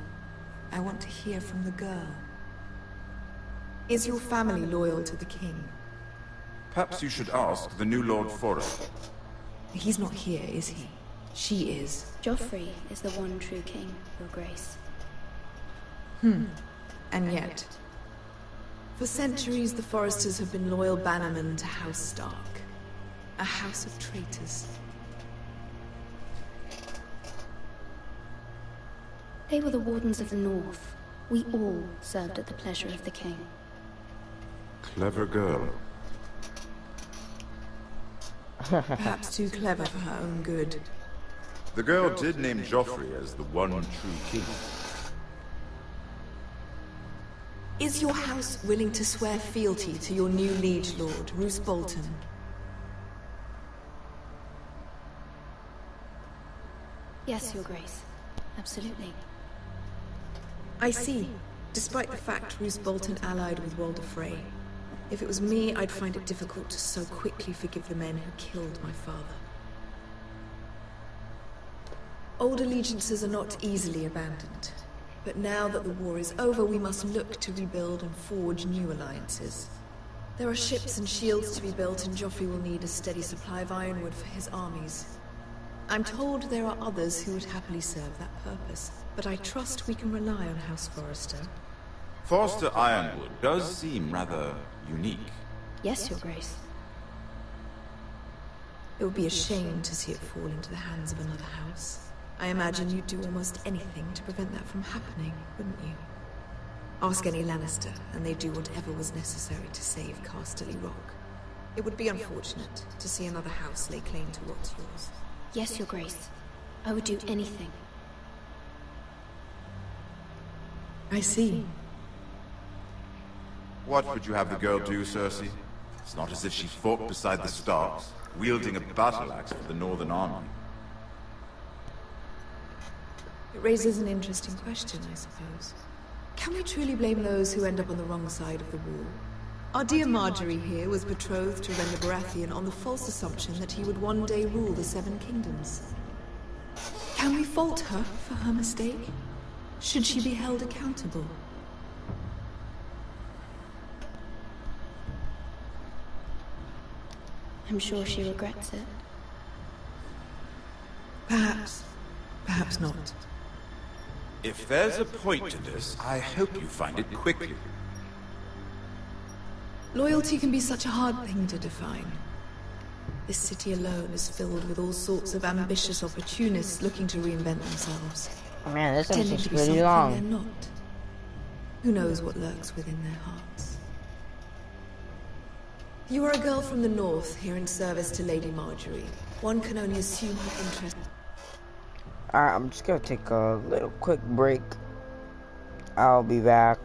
I want to hear from the girl. Is your family loyal to the king? Perhaps you should ask the new Lord Forrester. He's not here, is he? She is. Joffrey is the one true king, Your Grace. And yet, for centuries the Forresters have been loyal bannermen to House Stark. A house of traitors. They were the Wardens of the North. We all served at the pleasure of the king. Clever girl. Perhaps too clever for her own good. The girl did name Joffrey as the one true king. Is your house willing to swear fealty to your new liege lord, Roose Bolton? Yes, Your Grace. Absolutely. I see. Despite the fact Roose Bolton allied with Walder Frey. If it was me, I'd find it difficult to so quickly forgive the men who killed my father. Old allegiances are not easily abandoned. But now that the war is over, we must look to rebuild and forge new alliances. There are ships and shields to be built, and Joffrey will need a steady supply of ironwood for his armies. I'm told there are others who would happily serve that purpose, but I trust we can rely on House Forrester. Forrester Ironwood does seem rather unique. Yes, Your Grace. It would be a shame to see it fall into the hands of another house. I imagine you'd do almost anything to prevent that from happening, wouldn't you? Ask any Lannister, and they'd do whatever was necessary to save Casterly Rock. It would be unfortunate to see another house lay claim to what's yours. Yes, Your Grace. I would do anything. I see. What would you have the girl do, Cersei? It's not as if she fought beside the Starks, wielding a battle axe for the Northern Army. It raises an interesting question, I suppose. Can we truly blame those who end up on the wrong side of the war? Our dear Marjorie here was betrothed to Rhaegar Baratheon on the false assumption that he would one day rule the Seven Kingdoms. Can we fault her for her mistake? Should she be held accountable? I'm sure she regrets it. Perhaps. Perhaps not. If there's a point to this, I hope you find it quickly. Loyalty can be such a hard thing to define. This city alone is filled with all sorts of ambitious opportunists looking to reinvent themselves. Man, this pretending episode's to be pretty something long. they're not. Who knows what lurks within their hearts? You are a girl from the north, here in service to Lady Marjorie. One can only assume her interest. Alright, I'm just gonna take a little quick break. I'll be back.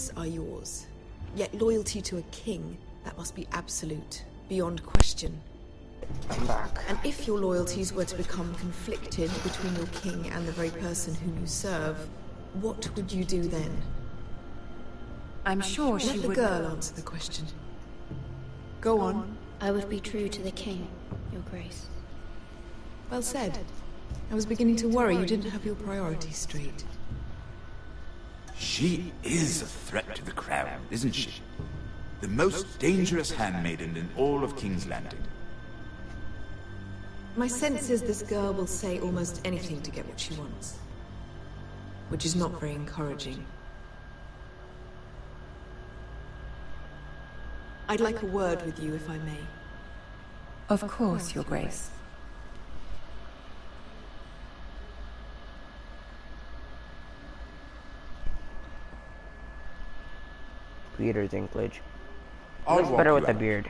rights are yours. Yet loyalty to a king, that must be absolute, beyond question. I'm back. And if your loyalties were to become conflicted between your king and the very person whom you serve, what would you do then? I'm sure she Let the would... girl answer the question. Go on. I would be true to the king, Your Grace. Well said. I was beginning to worry you didn't have your priorities straight. She is a threat to the crown, isn't she? The most dangerous handmaiden in all of King's Landing. My sense is this girl will say almost anything to get what she wants. Which is not very encouraging. I'd like a word with you, if I may. Of course, Your Grace. Peter Dinklage. I'll Looks walk better you with the out. beard.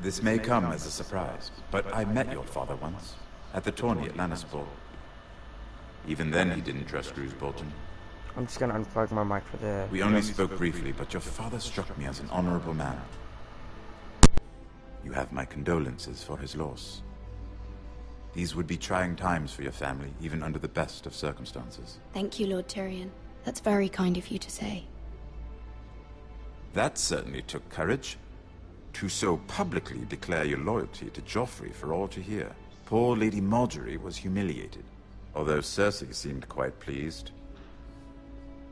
This may come as a surprise, but I met your father once, at the tourney at Lannisport. Even then he didn't trust Roose Bolton. I'm just gonna unplug my mic for the... We only spoke briefly, but your father struck me as an honorable man. You have my condolences for his loss. These would be trying times for your family, even under the best of circumstances. Thank you, Lord Tyrion. That's very kind of you to say. That certainly took courage. To so publicly declare your loyalty to Joffrey for all to hear. Poor Lady Marjorie was humiliated, although Cersei seemed quite pleased.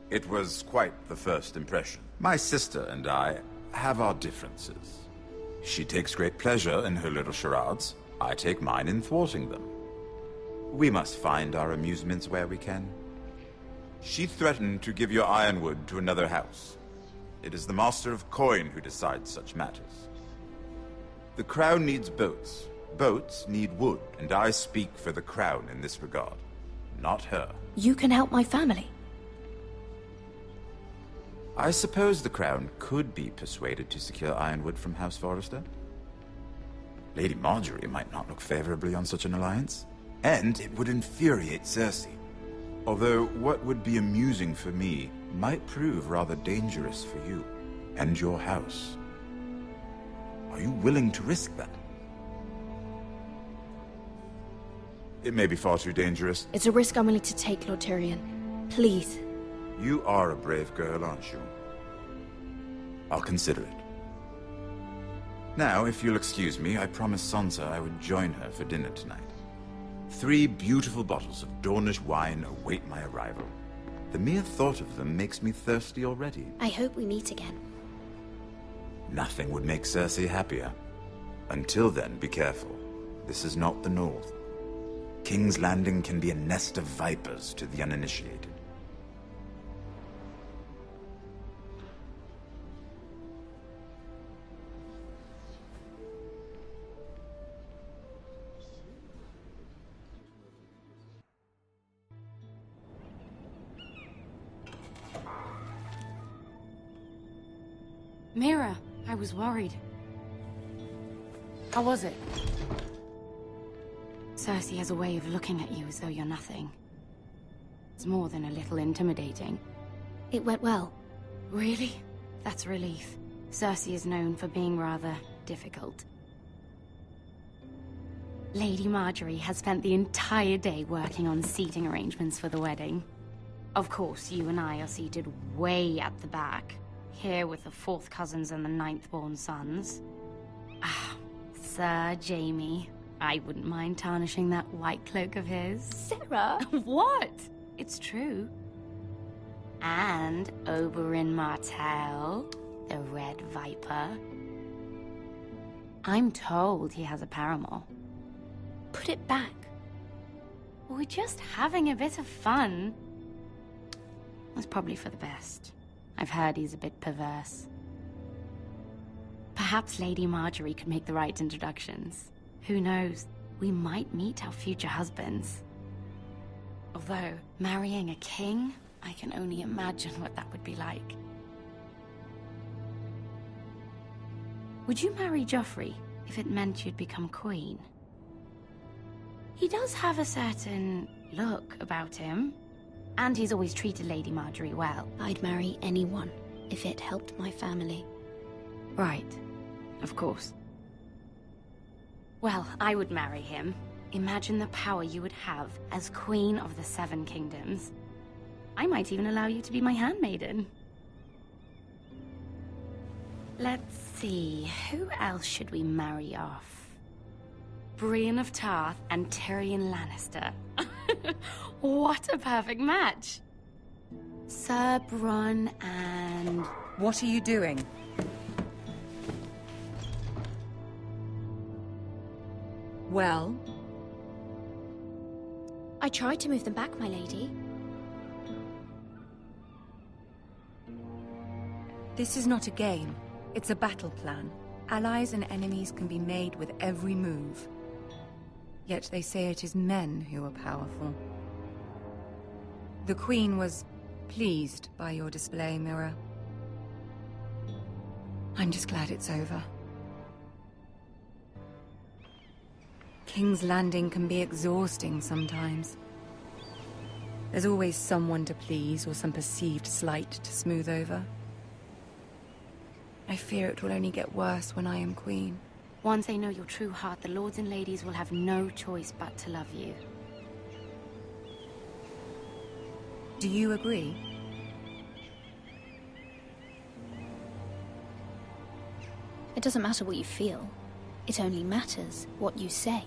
It was quite the first impression. My sister and I have our differences. She takes great pleasure in her little charades. I take mine in thwarting them. We must find our amusements where we can. She threatened to give your ironwood to another house. It is the Master of Coin who decides such matters. The Crown needs boats. Boats need wood, and I speak for the Crown in this regard, not her. You can help my family. I suppose the Crown could be persuaded to secure ironwood from House Forrester. Lady Marjorie might not look favorably on such an alliance, and it would infuriate Cersei. Although what would be amusing for me might prove rather dangerous for you and your house. Are you willing to risk that? It may be far too dangerous. It's a risk I'm willing to take, Lord Tyrion. Please. You are a brave girl, aren't you? I'll consider it. Now, if you'll excuse me, I promised Sansa I would join her for dinner tonight. 3 beautiful bottles of Dornish wine await my arrival. The mere thought of them makes me thirsty already. I hope we meet again. Nothing would make Cersei happier. Until then, be careful. This is not the North. King's Landing can be a nest of vipers to the uninitiated. Mira, I was worried. How was it? Cersei has a way of looking at you as though you're nothing. It's more than a little intimidating. It went well. Really? That's relief. Cersei is known for being rather difficult. Lady Marjorie has spent the entire day working on seating arrangements for the wedding. Of course, you and I are seated way at the back. Here with the 4th cousins and the 9th-born sons. Ah, Sir Jaime. I wouldn't mind tarnishing that white cloak of his. Sarah! What? It's true. And Oberyn Martell, the Red Viper. I'm told he has a paramour. Put it back. We're just having a bit of fun. That's probably for the best. I've heard he's a bit perverse. Perhaps Lady Marjorie could make the right introductions. Who knows? We might meet our future husbands. Although, marrying a king, I can only imagine what that would be like. Would you marry Joffrey if it meant you'd become queen? He does have a certain look about him. And he's always treated Lady Marjorie well. I'd marry anyone if it helped my family. Right. Of course. Well, I would marry him. Imagine the power you would have as Queen of the Seven Kingdoms. I might even allow you to be my handmaiden. Let's see, who else should we marry off? Brienne of Tarth and Tyrion Lannister. What a perfect match! Sir Bronn and... What are you doing? Well? I tried to move them back, my lady. This is not a game. It's a battle plan. Allies and enemies can be made with every move. Yet they say it is men who are powerful. The Queen was pleased by your display, Mira. I'm just glad it's over. King's Landing can be exhausting sometimes. There's always someone to please or some perceived slight to smooth over. I fear it will only get worse when I am queen. Once they know your true heart, the lords and ladies will have no choice but to love you. Do you agree? It doesn't matter what you feel. It only matters what you say.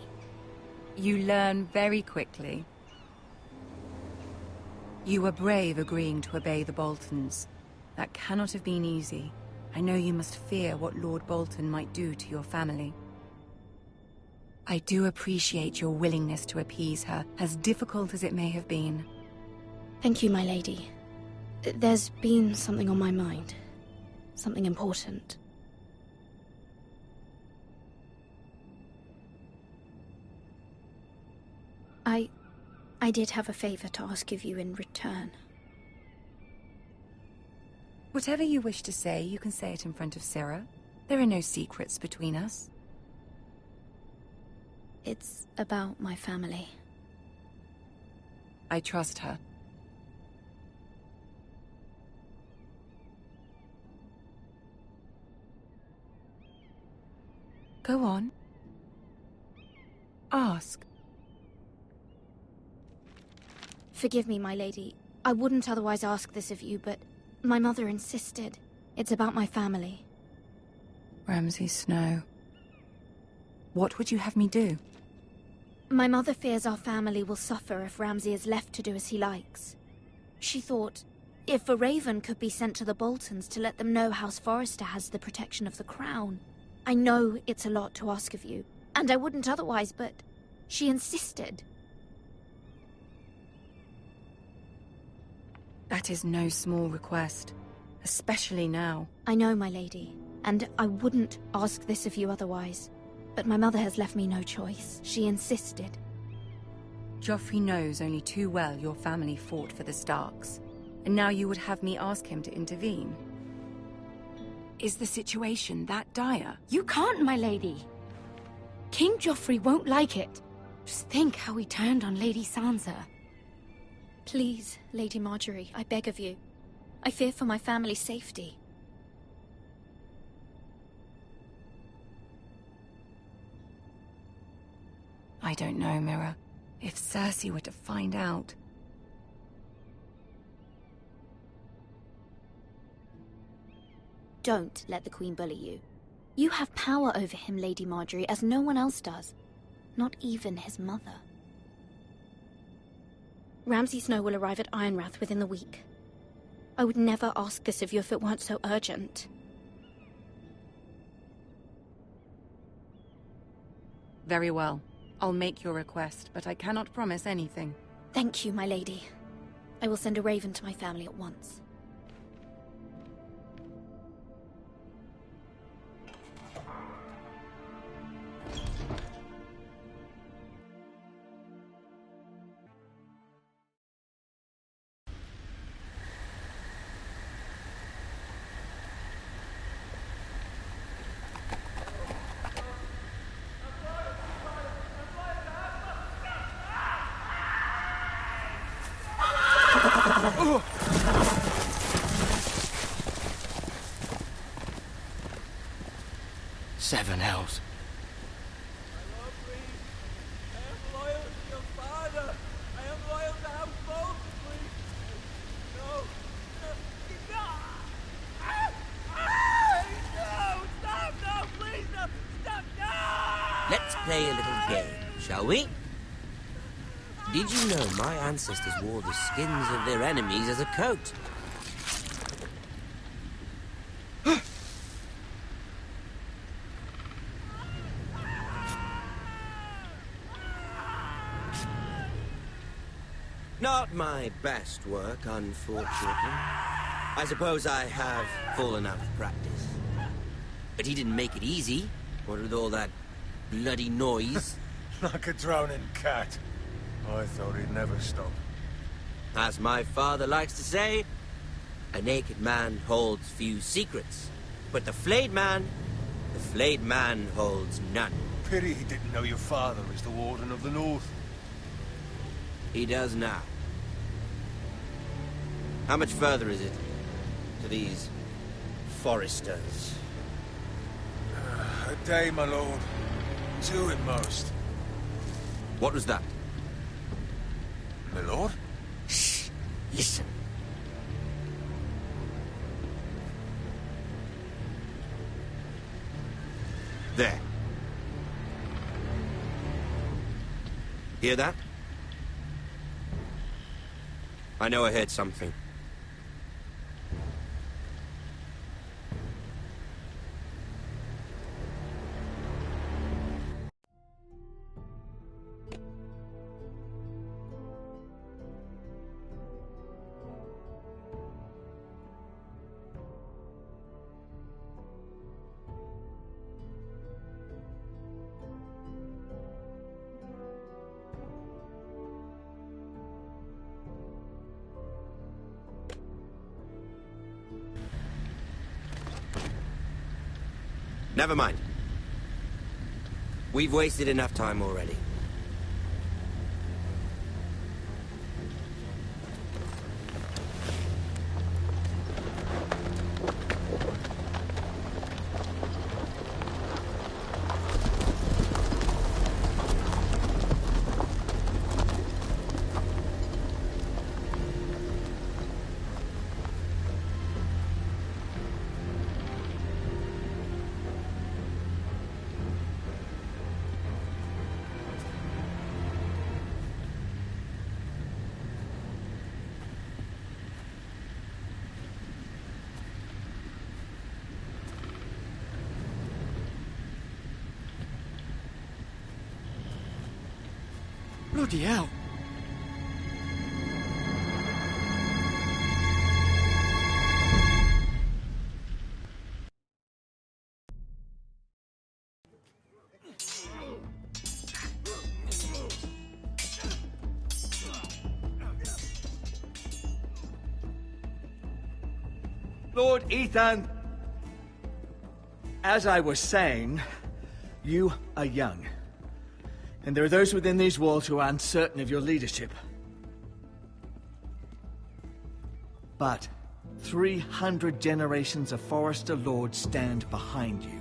You learn very quickly. You were brave agreeing to obey the Boltons. That cannot have been easy. I know you must fear what Lord Bolton might do to your family. I do appreciate your willingness to appease her, as difficult as it may have been. Thank you, my lady. There's been something on my mind. Something important. I did have a favor to ask of you in return. Whatever you wish to say, you can say it in front of Sarah. There are no secrets between us. It's about my family. I trust her. Go on. Ask. Forgive me, my lady. I wouldn't otherwise ask this of you, but my mother insisted. It's about my family. Ramsay Snow. What would you have me do? My mother fears our family will suffer if Ramsay is left to do as he likes. She thought, if a raven could be sent to the Boltons to let them know House Forrester has the protection of the crown. I know it's a lot to ask of you, and I wouldn't otherwise, but she insisted. That is no small request, especially now. I know, my lady, and I wouldn't ask this of you otherwise. But my mother has left me no choice. She insisted. Joffrey knows only too well your family fought for the Starks, and now you would have me ask him to intervene. Is the situation that dire? You can't, my lady. King Joffrey won't like it. Just think how he turned on Lady Sansa. Please, Lady Marjorie, I beg of you. I fear for my family's safety. I don't know, Mira. If Cersei were to find out... Don't let the Queen bully you. You have power over him, Lady Marjorie, as no one else does. Not even his mother. Ramsay Snow will arrive at Ironrath within the week. I would never ask this of you if it weren't so urgent. Very well. I'll make your request, but I cannot promise anything. Thank you, my lady. I will send a raven to my family at once. Seven hells. Let's play a little game, shall we? Did you know my ancestors wore the skins of their enemies as a coat? Not my best work, unfortunately. I suppose I have fallen out of practice. But he didn't make it easy, what with all that bloody noise. Like a drowning cat. I thought he'd never stop. As my father likes to say, a naked man holds few secrets. But the flayed man holds none. Pity he didn't know your father is the Warden of the North. He does now. How much further is it to these foresters? A day, my lord. Two at most. What was that? My lord? Shh! Listen. There. Hear that? I know I heard something. Never mind. We've wasted enough time already. Bloody hell. Lord Ethan, as I was saying, you are young. And there are those within these walls who are uncertain of your leadership. But 300 generations of Forester Lords stand behind you.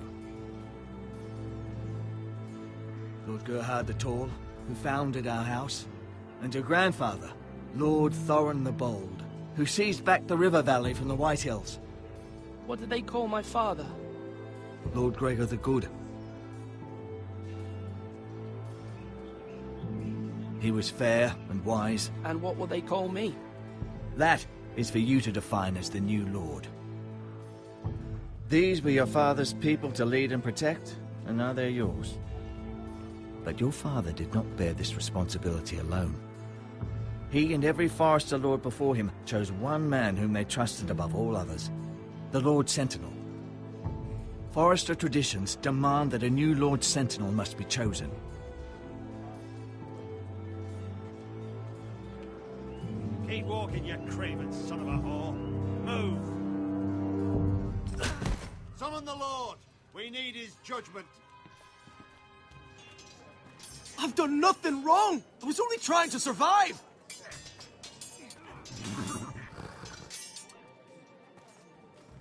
Lord Gerhard the Tall, who founded our house, and your grandfather, Lord Thorin the Bold, who seized back the river valley from the White Hills. What did they call my father? Lord Gregor the Good. He was fair and wise. And what will they call me? That is for you to define as the new lord. These were your father's people to lead and protect, and now they're yours. But your father did not bear this responsibility alone. He and every Forester Lord before him chose one man whom they trusted above all others, the Lord Sentinel. Forester traditions demand that a new Lord Sentinel must be chosen. Keep walking, you craven son of a whore. Move! Summon the Lord! We need his judgment. I've done nothing wrong! I was only trying to survive!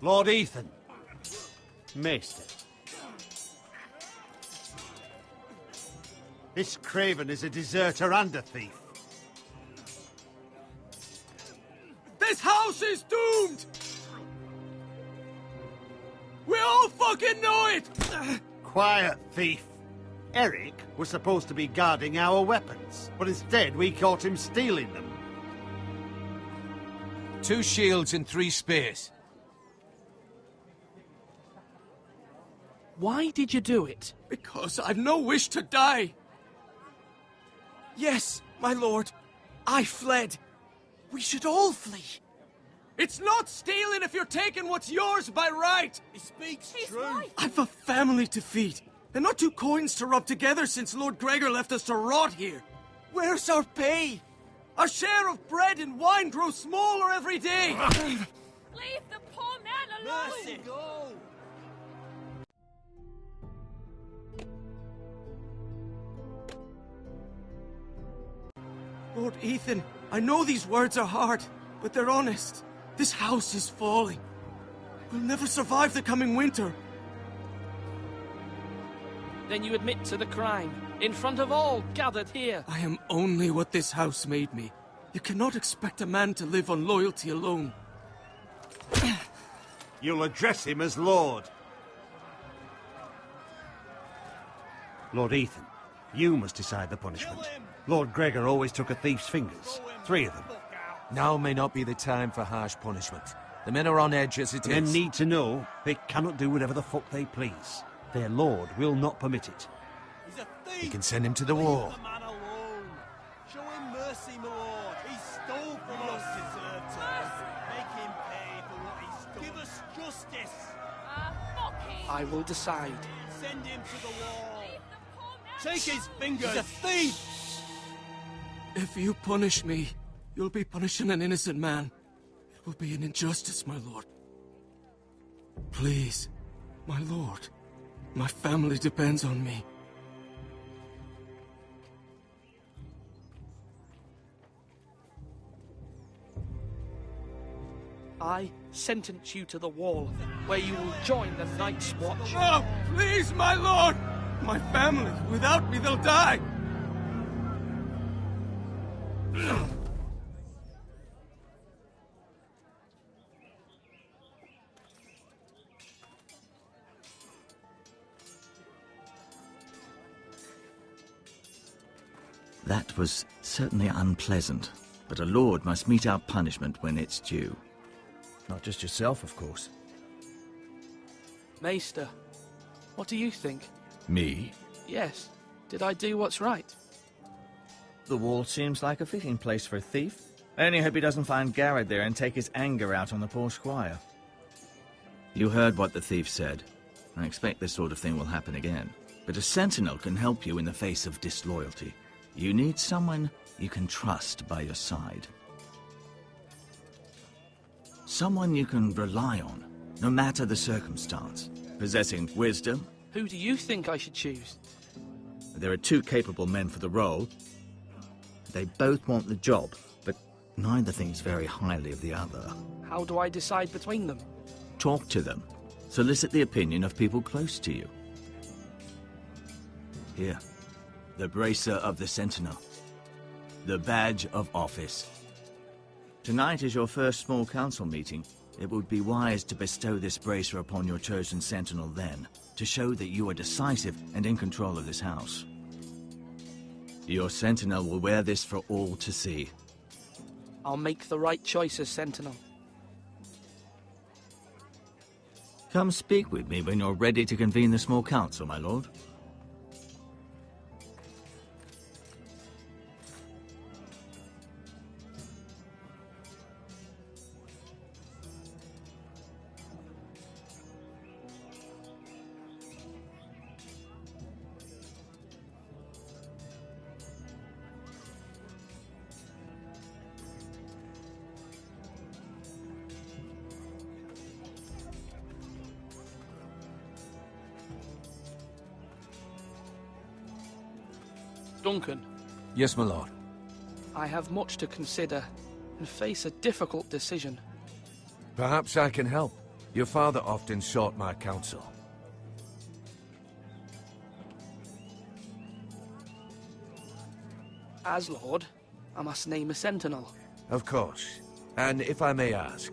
Lord Ethan. Maester. This craven is a deserter and a thief. This house is doomed! We all fucking know it! Quiet, thief. Eric was supposed to be guarding our weapons, but instead we caught him stealing them. 2 shields and 3 spears. Why did you do it? Because I've no wish to die. Yes, my lord. I fled. We should all flee. It's not stealing if you're taking what's yours by right. He speaks true. I've a family to feed, and not 2 coins to rub together since Lord Gregor left us to rot here. Where's our pay? Our share of bread and wine grows smaller every day. Leave the poor man alone! Mercy, go! Lord Ethan, I know these words are hard, but they're honest. This house is falling. We'll never survive the coming winter. Then you admit to the crime, in front of all gathered here. I am only what this house made me. You cannot expect a man to live on loyalty alone. You'll address him as Lord. Lord Ethan, you must decide the punishment. Lord Gregor always took a thief's fingers. 3 of them. Now may not be the time for harsh punishment. The men are on edge as it is. Men need to know they cannot do whatever the fuck they please. Their lord will not permit it. He's a thief! You can send him to the wall. Leave the man alone. Show him mercy, my lord. He stole from us. Deserved to. Make him pay for what he stole. Give us justice. I will decide. Send him to the wall. Take his fingers. He's a thief! If you punish me, you'll be punishing an innocent man. It will be an injustice, my lord. Please, my lord. My family depends on me. I sentence you to the wall, where you will join the Night's Watch. Oh, please, my lord! My family, without me, they'll die! That was certainly unpleasant, but a lord must mete out punishment when it's due. Not just yourself, of course. Maester, what do you think? Me? Yes. Did I do what's right? The wall seems like a fitting place for a thief. I only hope he doesn't find Garrett there and take his anger out on the poor squire. You heard what the thief said. I expect this sort of thing will happen again. But a sentinel can help you in the face of disloyalty. You need someone you can trust by your side. Someone you can rely on, no matter the circumstance. Possessing wisdom. Who do you think I should choose? There are 2 capable men for the role. They both want the job, but neither thinks very highly of the other. How do I decide between them? Talk to them. Solicit the opinion of people close to you. Here. The bracer of the Sentinel. The badge of office. Tonight is your first small council meeting. It would be wise to bestow this bracer upon your chosen Sentinel then, to show that you are decisive and in control of this house. Your Sentinel will wear this for all to see. I'll make the right choice as Sentinel. Come speak with me when you're ready to convene the small council, my lord. Duncan. Yes, my lord. I have much to consider and face a difficult decision. Perhaps I can help. Your father often sought my counsel. As Lord, I must name a sentinel. Of course. And if I may ask,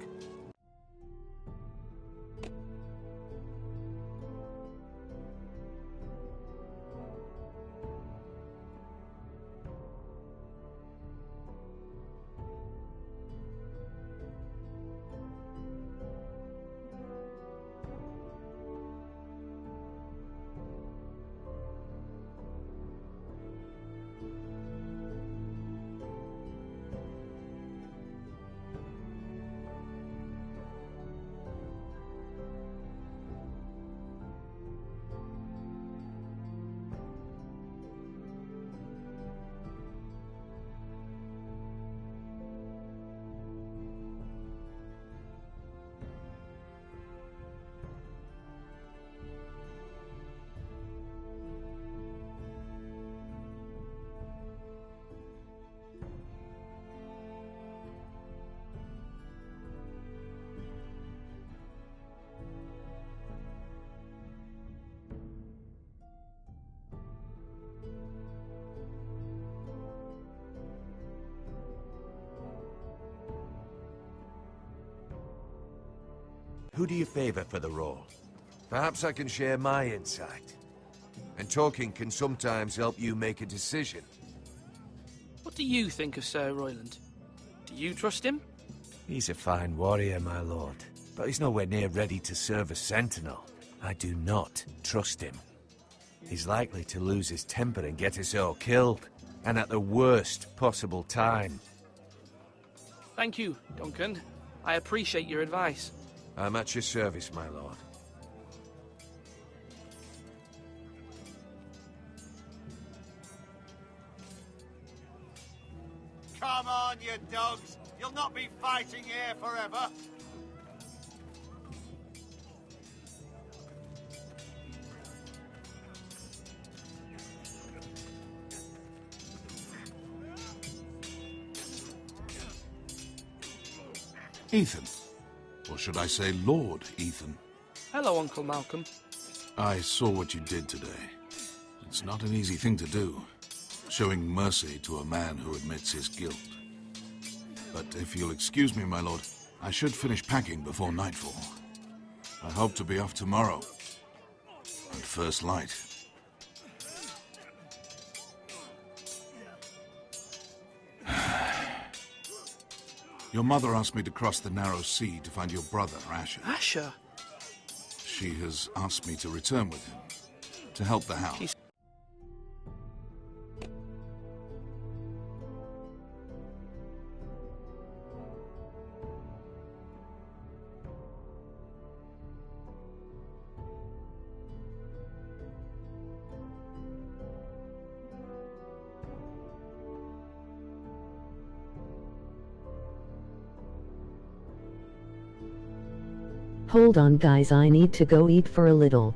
who do you favor for the role? Perhaps I can share my insight. And talking can sometimes help you make a decision. What do you think of Sir Royland? Do you trust him? He's a fine warrior, my lord. But he's nowhere near ready to serve as sentinel. I do not trust him. He's likely to lose his temper and get us all killed. And at the worst possible time. Thank you, Duncan. I appreciate your advice. I'm at your service, my lord. Come on, you dogs! You'll not be fighting here forever! Ethan. Or should I say Lord Ethan? Hello, Uncle Malcolm. I saw what you did today. It's not an easy thing to do, showing mercy to a man who admits his guilt. But if you'll excuse me, my lord, I should finish packing before nightfall. I hope to be off tomorrow, at first light. Your mother asked me to cross the narrow sea to find your brother, Asher. Asher? She has asked me to return with him, to help the house. Hold on guys, I need to go eat for a little.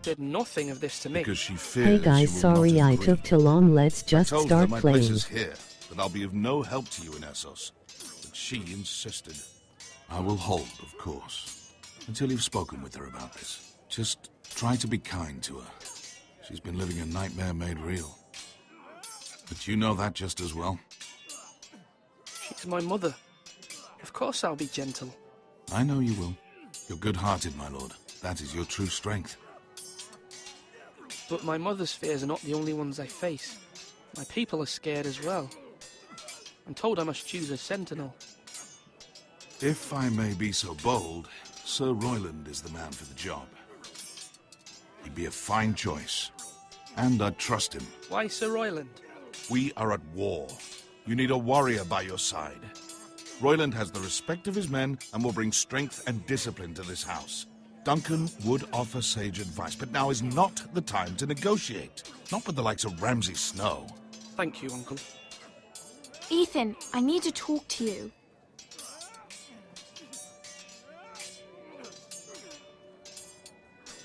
did nothing of this to me. Because she fears Hey guys, you will sorry not I agree. took too long. Let's just I told start her my place playing. is here, that I'll be of no help to you in Essos. But she insisted. I will hold, of course, until you've spoken with her about this. Just try to be kind to her. She's been living a nightmare made real. But you know that just as well. She's my mother. Of course I'll be gentle. I know you will. You're good-hearted, my lord. That is your true strength. But my mother's fears are not the only ones I face. My people are scared as well. I'm told I must choose a sentinel. If I may be so bold, Sir Royland is the man for the job. He'd be a fine choice. And I'd trust him. Why Sir Royland? We are at war. You need a warrior by your side. Royland has the respect of his men and will bring strength and discipline to this house. Duncan would offer sage advice, but now is not the time to negotiate. Not with the likes of Ramsay Snow. Thank you, Uncle. Ethan, I need to talk to you.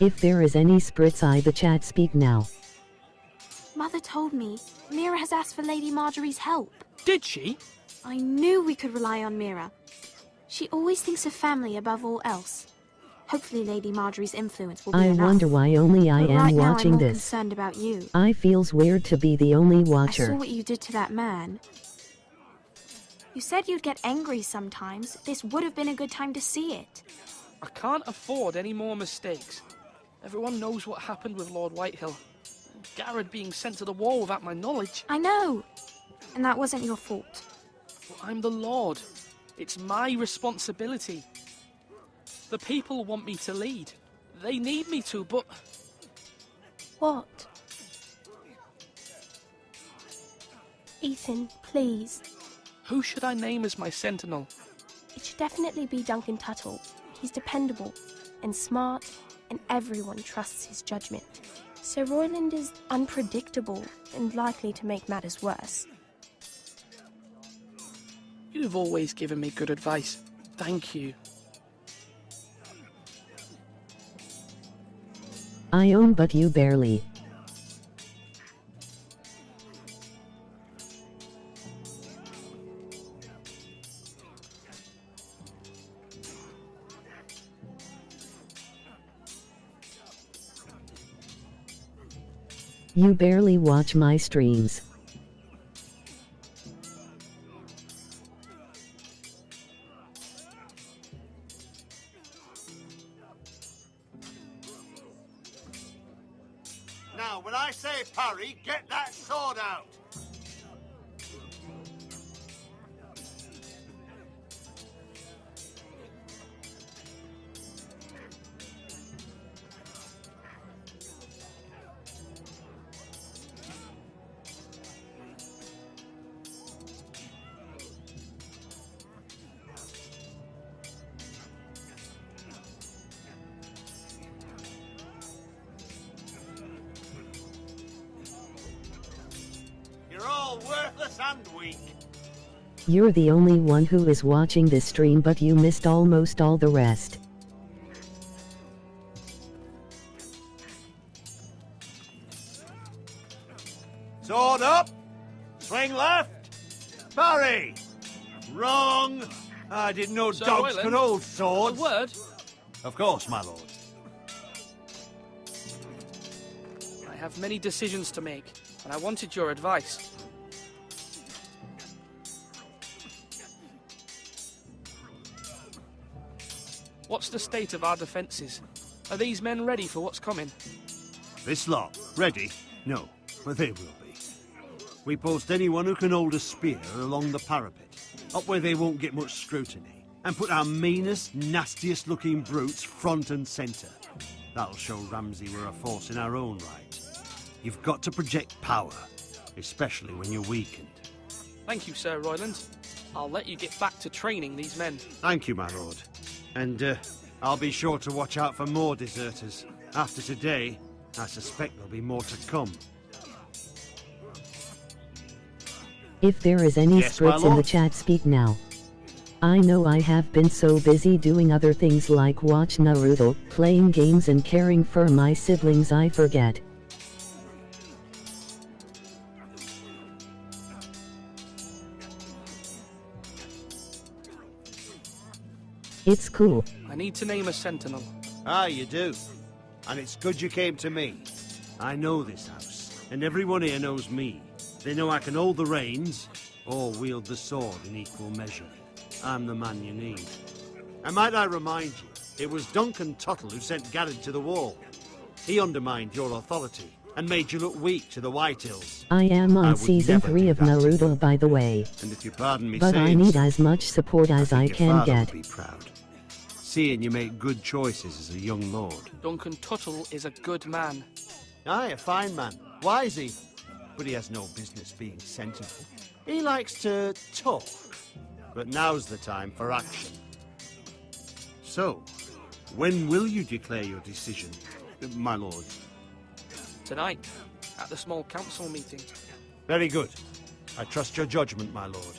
If there is any spritz eye, the chat speak now. Mother told me Mira has asked for Lady Marjorie's help. Did she? I knew we could rely on Mira. She always thinks of family above all else. Hopefully Lady Marjorie's influence will be I enough. wonder why only I But am right watching now I'm more this. concerned about you. I feels weird to be the only I saw watcher. what you did to that man. You said you'd get angry sometimes. This would have been a good time to see it. I can't afford any more mistakes. Everyone knows what happened with Lord Whitehill. Garrett being sent to the war without my knowledge. I know. And that wasn't your fault. But I'm the Lord. It's my responsibility. The people want me to lead. They need me to, but... What? Ethan, please. Who should I name as my sentinel? It should definitely be Duncan Tuttle. He's dependable and smart, and everyone trusts his judgment. Sir Royland is unpredictable and likely to make matters worse. You've always given me good advice. Thank you. I own but you barely. You barely watch my streams. Now, when I say parry, get that sword out! You're all worthless and weak. You're the only one who is watching this stream, but you missed almost all the rest. Sword up! Swing left! Parry! Wrong! I didn't know Sir dogs Royland, could hold swords. A word? Of course, my lord. I have many decisions to make, and I wanted your advice. What's the state of our defences? Are these men ready for what's coming? This lot, ready? No, but they will be. We post anyone who can hold a spear along the parapet, up where they won't get much scrutiny, and put our meanest, nastiest looking brutes front and centre. That'll show Ramsay we're a force in our own right. You've got to project power, especially when you're weakened. Thank you, Sir Royland. I'll let you get back to training these men. Thank you, my lord. And I'll be sure to watch out for more deserters. After today, I suspect there'll be more to come. If there is any Yes, my spritz in the lord. chat, speak now. I know I have been so busy doing other things like watch Naruto, playing games and caring for my siblings I forget. It's cool. I need to name a sentinel. Ah, you do. And it's good you came to me. I know this house, and everyone here knows me. They know I can hold the reins, or wield the sword in equal measure. I'm the man you need. And might I remind you, it was Duncan Tuttle who sent Garrett to the wall. He undermined your authority, and made you look weak to the Whitehills. I am on season 3 of Naruto, by the way. And if you pardon me but saying I need so, as much support as I your can father get. will be proud. Seeing you make good choices as a young lord. Duncan Tuttle is a good man. Aye, a fine man. Wise even. But he has no business being sentinel. He likes to talk. But now's the time for action. So, when will you declare your decision, my lord? Tonight, at the small council meeting. Very good. I trust your judgment, my lord.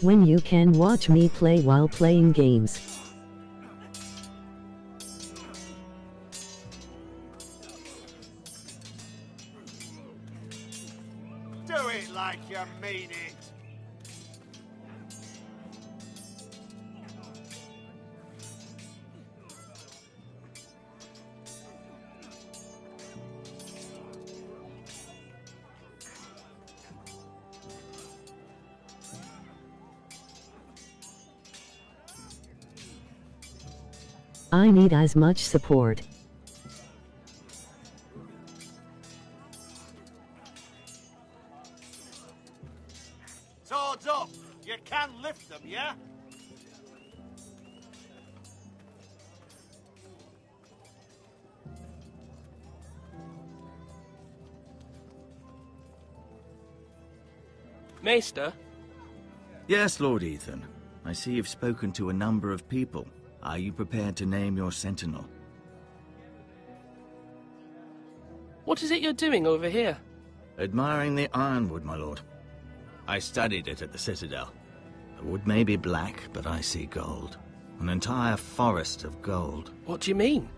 When you can watch me play while playing games. Do it like you mean it. I need as much support. Swords up! You can lift them, yeah? Maester? Yes, Lord Ethan. I see you've spoken to a number of people. Are you prepared to name your sentinel? What is it you're doing over here? Admiring the ironwood, my lord. I studied it at the Citadel. The wood may be black, but I see gold. An entire forest of gold. What do you mean?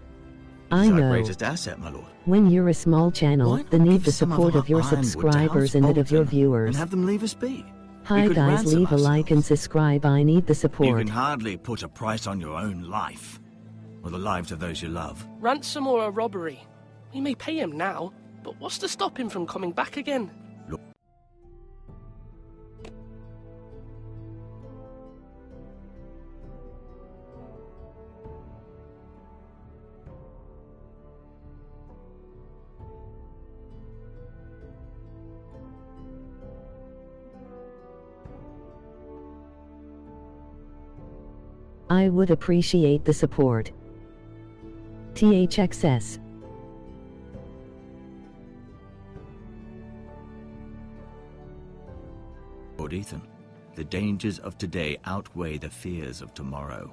I It's our know. greatest asset, my lord. When you're a small channel, Why not they need give the some support our of your ironwood to subscribers House and that of your Bolton viewers. and have them leave us be. Hi We could guys, ransom leave a like and subscribe. I need the You support. can hardly put a price on your own life, or the lives of those you love. Ransom or a robbery? We may pay him now, but what's to stop him from coming back again? I would appreciate the support. THXS. Lord Ethan, the dangers of today outweigh the fears of tomorrow.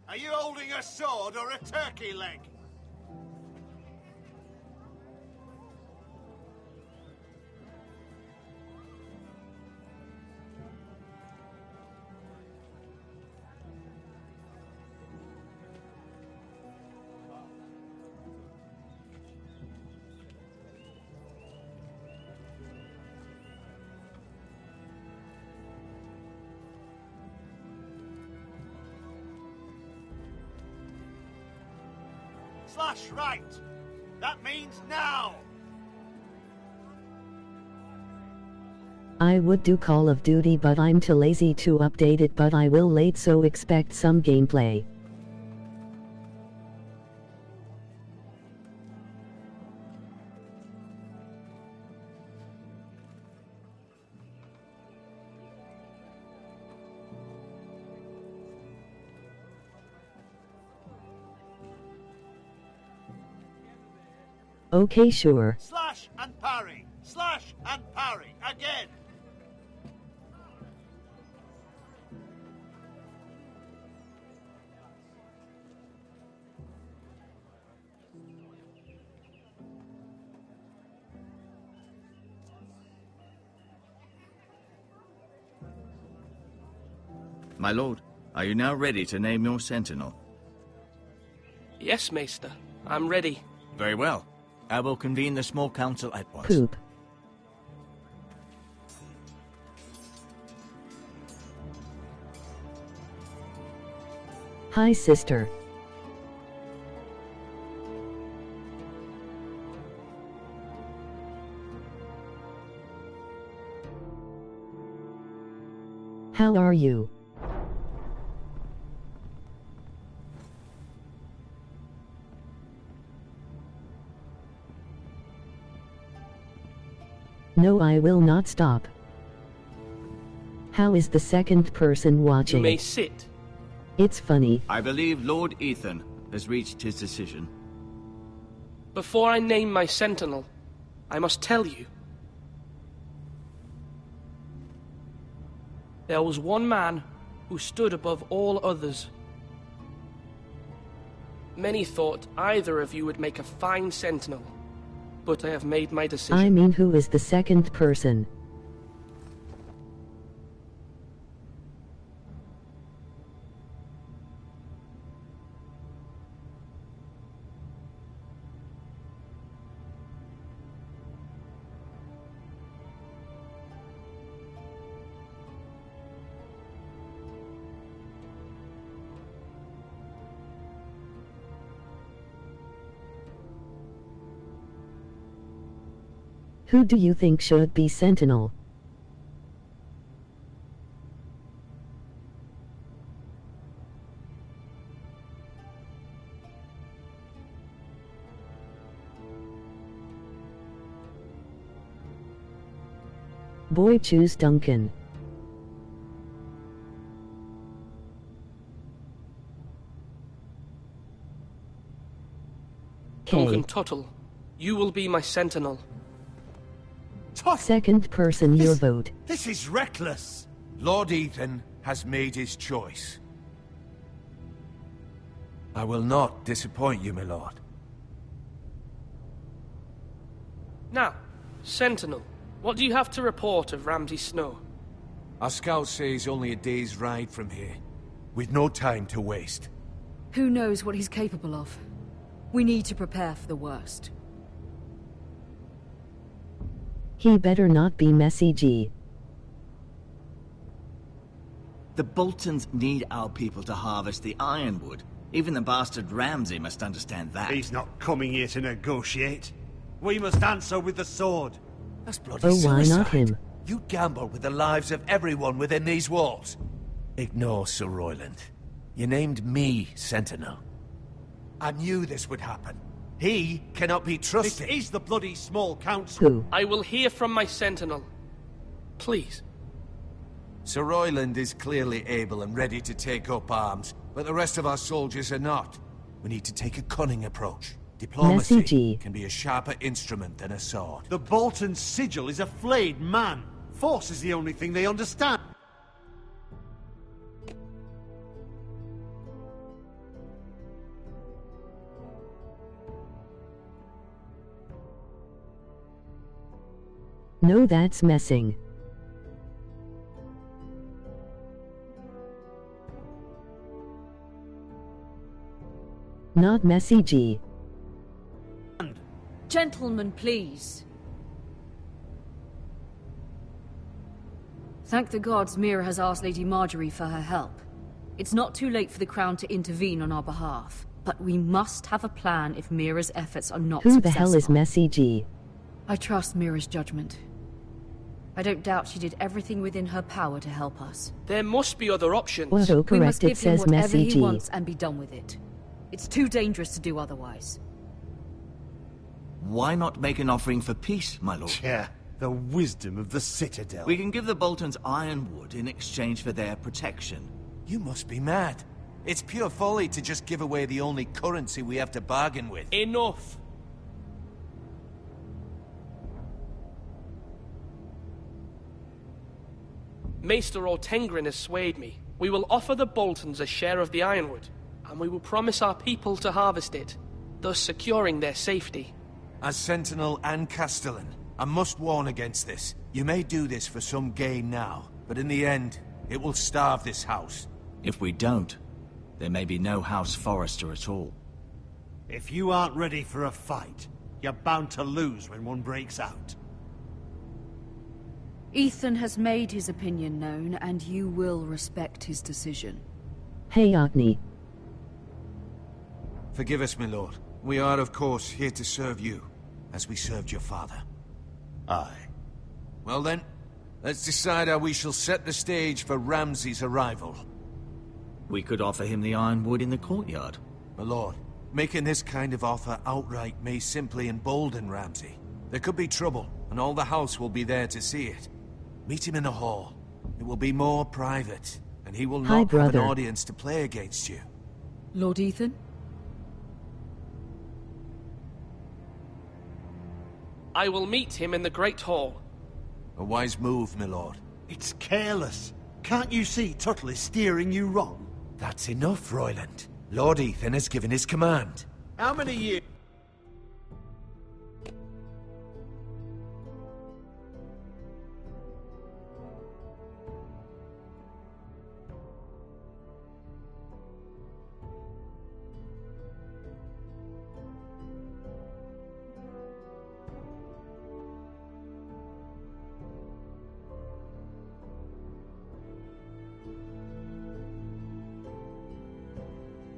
Are you holding a sword or a turkey leg? Slash right. That means now. I would do Call of Duty but I'm too lazy to update it, but I will late, so expect some gameplay. Okay, sure. Slash and parry! Slash and parry! Again! My lord, are you now ready to name your sentinel? Yes, Maester. I'm ready. Very well. I will convene the small council at once. Poop. Hi, sister. How are you? No, I will not stop. How is the second person watching? You may sit. It's funny. I believe Lord Ethan has reached his decision. Before I name my sentinel, I must tell you. There was one man who stood above all others. Many thought either of you would make a fine sentinel, but I have made my decision. I mean, who is the second person? Who do you think should be sentinel? Boy, choose Duncan. Duncan Tuttle, you will be my sentinel. Second person, your vote. This is reckless! Lord Ethan has made his choice. I will not disappoint you, my lord. Now, sentinel, what do you have to report of Ramsay Snow? Our scouts say he's only a day's ride from here, with no time to waste. Who knows what he's capable of? We need to prepare for the worst. He better not be messy, G. The Boltons need our people to harvest the ironwood. Even the bastard Ramsay must understand that. He's not coming here to negotiate. We must answer with the sword. That's bloody Oh, suicide. why not him? You gamble with the lives of everyone within these walls. Ignore Sir Royland. You named me Sentinel. I knew this would happen. He cannot be trusted. This is the bloody small council. Who? I will hear from my sentinel. Please. Sir Royland is clearly able and ready to take up arms, but the rest of our soldiers are not. We need to take a cunning approach. Diplomacy can be a sharper instrument than a sword. The Bolton sigil is a flayed man. Force is the only thing they understand. No, that's messing. Not messy, G. Gentlemen, please. Thank the gods Mira has asked Lady Marjorie for her help. It's not too late for the Crown to intervene on our behalf, but we must have a plan if Mira's efforts are not Who successful. the hell is messy, G? I trust Mira's judgment. I don't doubt she did everything within her power to help us. There must be other options. We must Autocorrected give him says whatever Messy he G. wants and be done with it. It's too dangerous to do otherwise. Why not make an offering for peace, my lord? Yeah, the wisdom of the Citadel. We can give the Boltons ironwood in exchange for their protection. You must be mad. It's pure folly to just give away the only currency we have to bargain with. Enough! Maester Ortengrin has swayed me. We will offer the Boltons a share of the ironwood, and we will promise our people to harvest it, thus securing their safety. As Sentinel and Castellan, I must warn against this. You may do this for some gain now, but in the end, it will starve this house. If we don't, there may be no House Forrester at all. If you aren't ready for a fight, you're bound to lose when one breaks out. Ethan has made his opinion known, and you will respect his decision. Hey Agni. Forgive us, my lord. We are, of course, here to serve you, as we served your father. Aye. Well then, let's decide how we shall set the stage for Ramsay's arrival. We could offer him the ironwood in the courtyard. My lord, making this kind of offer outright may simply embolden Ramsay. There could be trouble, and all the house will be there to see it. Meet him in the hall. It will be more private, and he will not have an audience to play against you. Lord Ethan? I will meet him in the Great Hall. A wise move, my lord. It's careless. Can't you see Tuttle is steering you wrong? That's enough, Royland. Lord Ethan has given his command. How many years?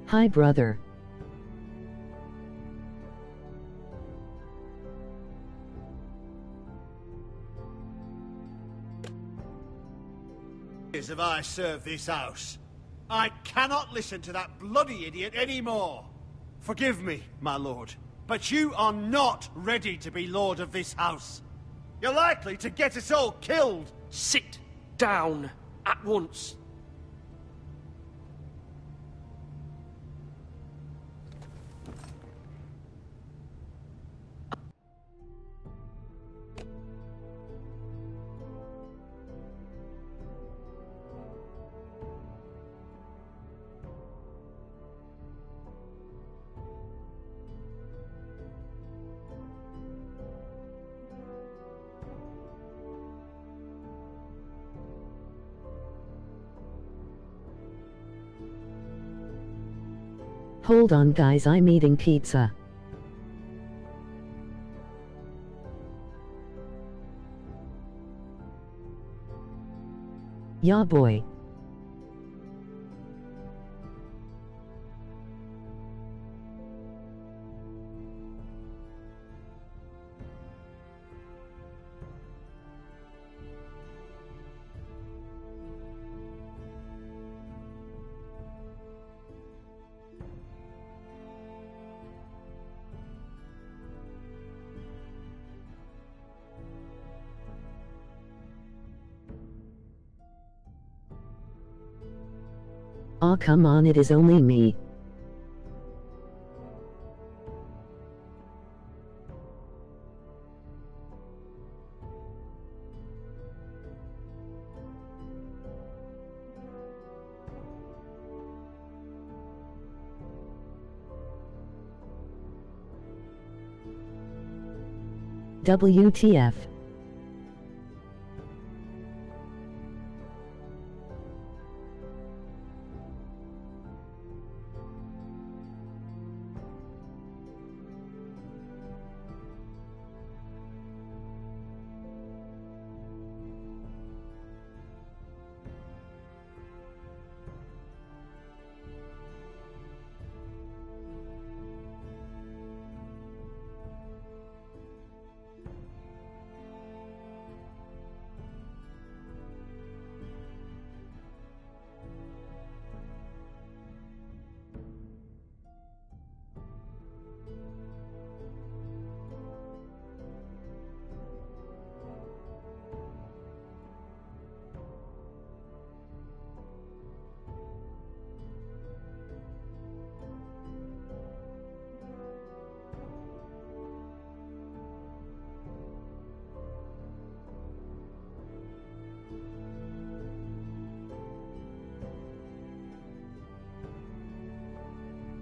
Hi brother. Have I served this house? I cannot listen to that bloody idiot anymore. Forgive me, my lord, but you are not ready to be lord of this house. You're likely to get us all killed. Sit down at once. Hold on guys, I'm eating pizza. Yeah boy. Aw come on, it is only me. WTF.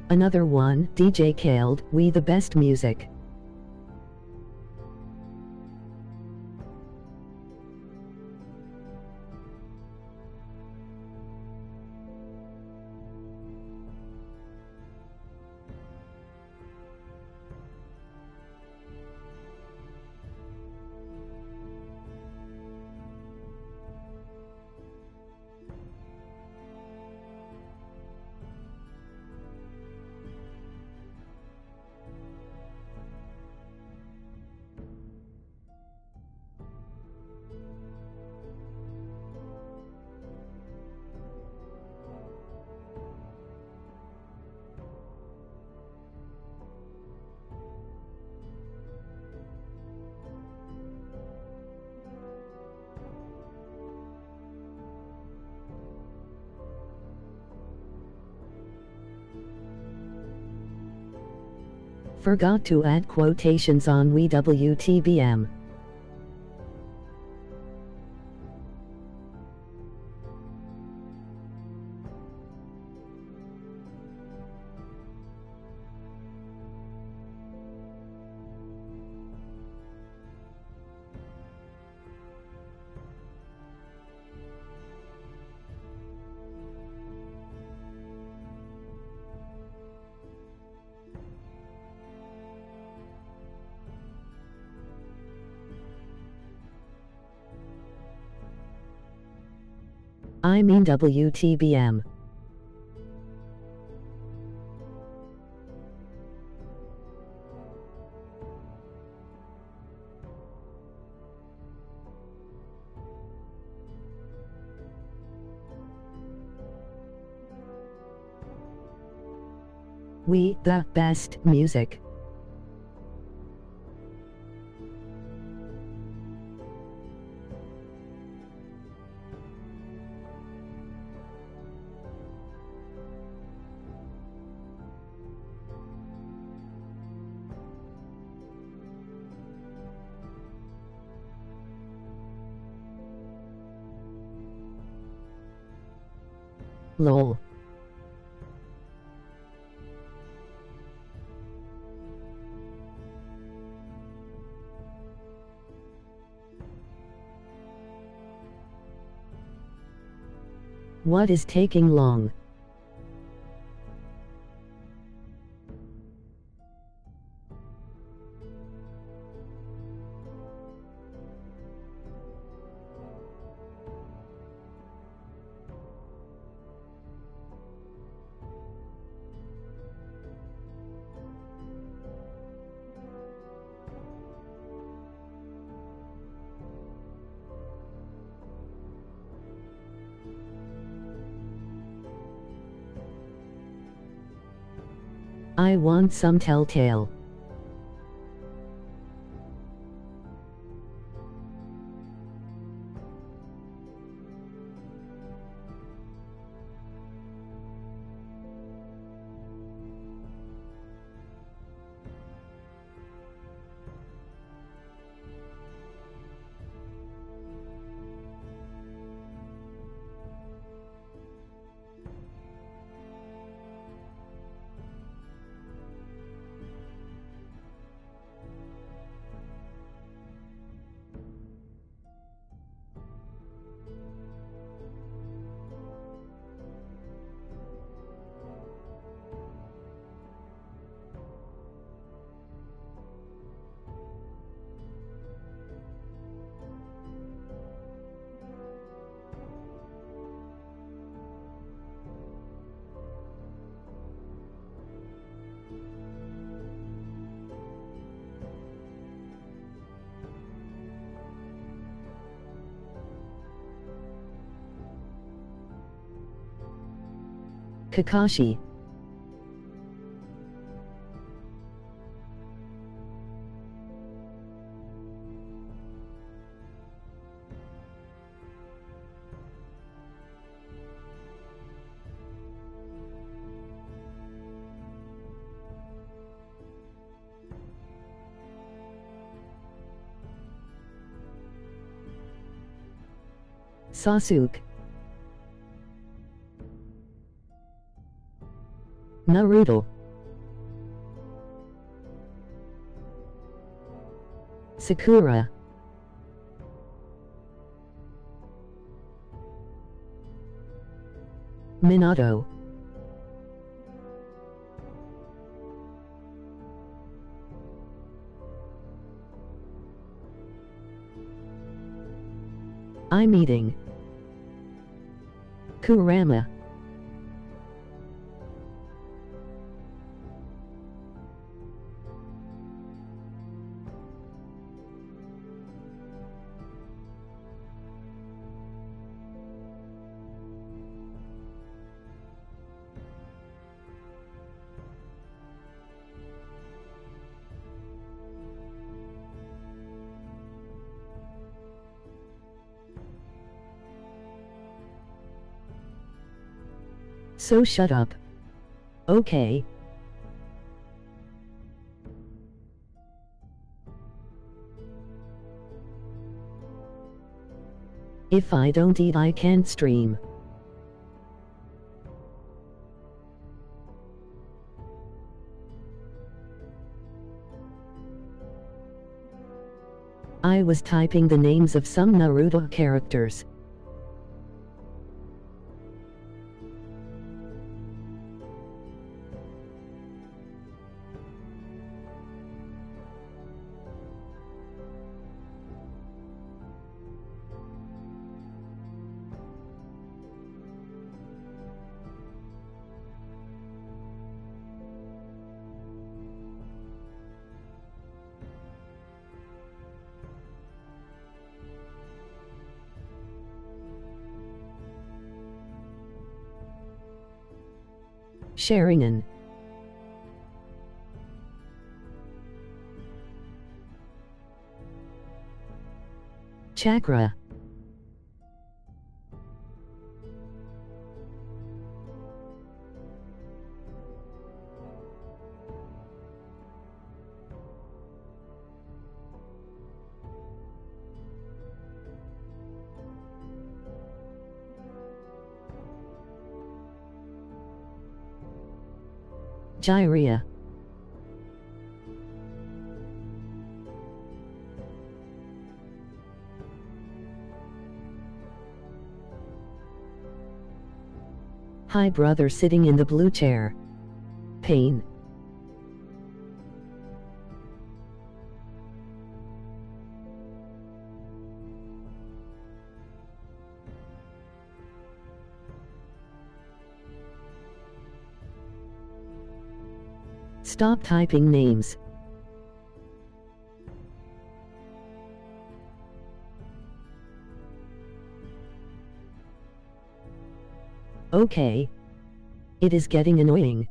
Another one, DJ Khaled, we the best music. Forgot to add quotations on WTBM. I mean WTBM. We the best music. Lol. What is taking long? I want some telltale. Kakashi. Sasuke. Naruto. Sakura. Minato. I'm eating. Kurama. So shut up. Okay. If I don't eat, I can't stream. I was typing the names of some Naruto characters. Sharingan. Chakra. Jiraiya. Hi brother sitting in the blue chair. Pain. Stop typing names. Okay. It is getting annoying.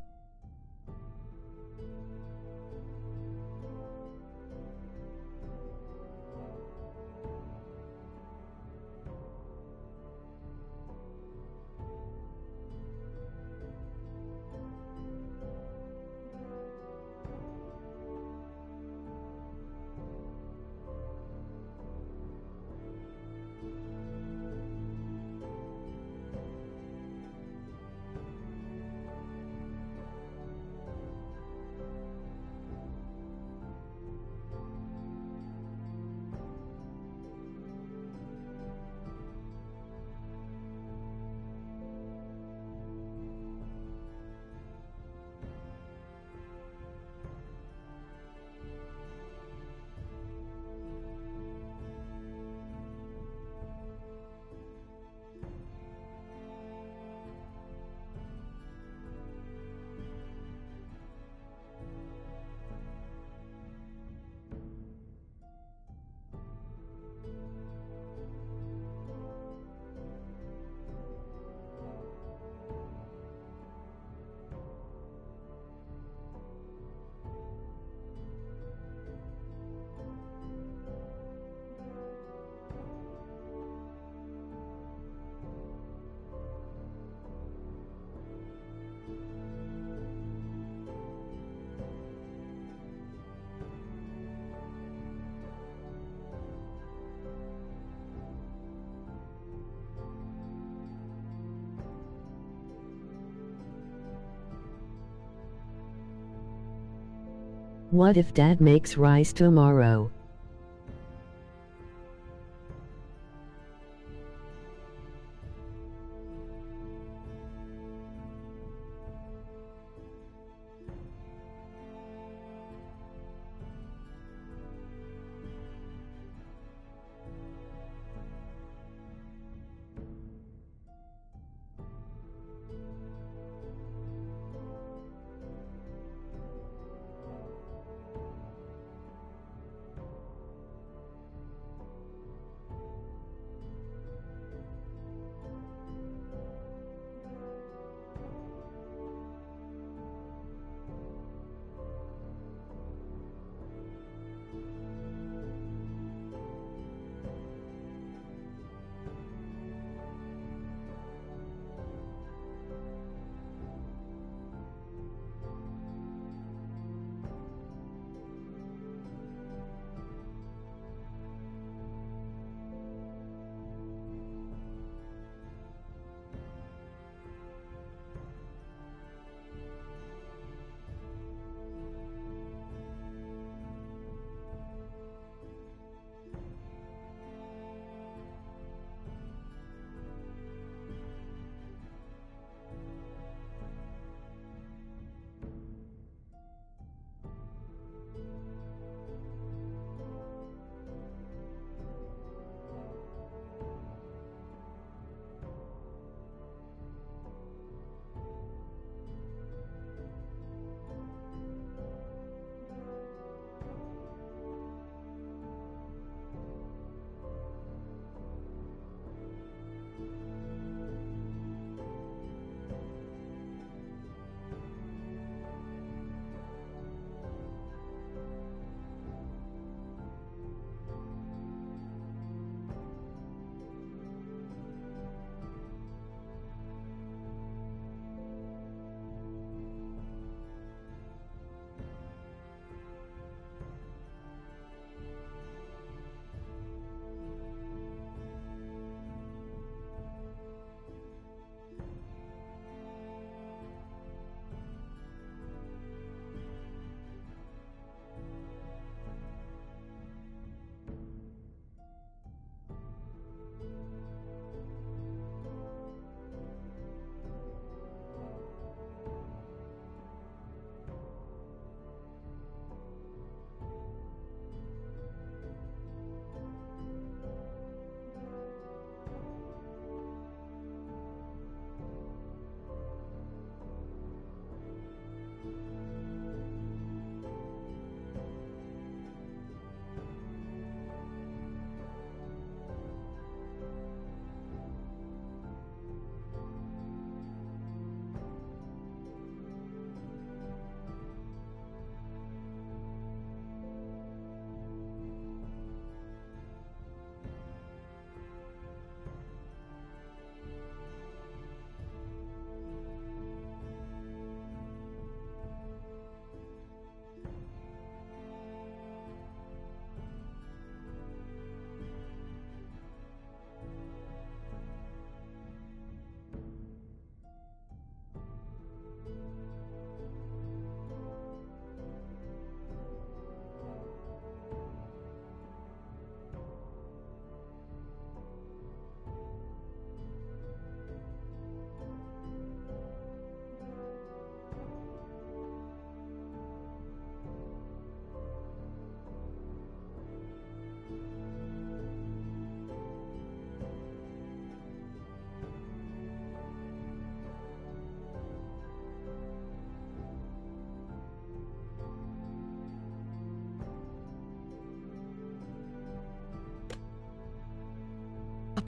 What if Dad makes rice tomorrow?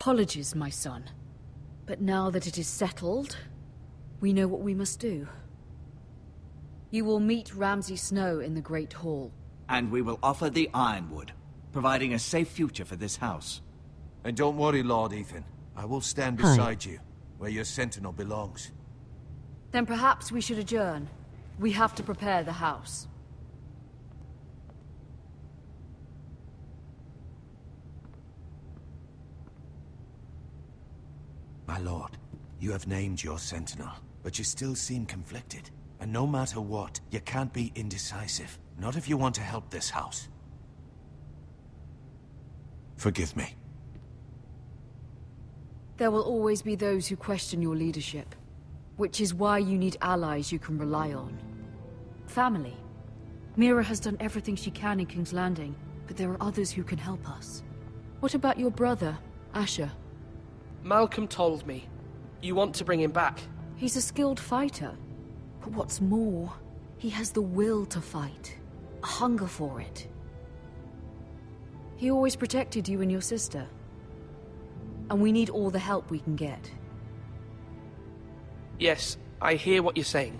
Apologies, my son. But now that it is settled, we know what we must do. You will meet Ramsay Snow in the Great Hall. And we will offer the Ironwood, providing a safe future for this house. And don't worry, Lord Ethan. I will stand beside you, where your sentinel belongs. Then perhaps we should adjourn. We have to prepare the house. My lord, you have named your sentinel, but you still seem conflicted. And no matter what, you can't be indecisive. Not if you want to help this house. Forgive me. There will always be those who question your leadership, which is why you need allies you can rely on. Family. Mira has done everything she can in King's Landing, but there are others who can help us. What about your brother, Asher? Malcolm told me. You want to bring him back? He's a skilled fighter. But what's more, he has the will to fight. A hunger for it. He always protected you and your sister. And we need all the help we can get. Yes, I hear what you're saying.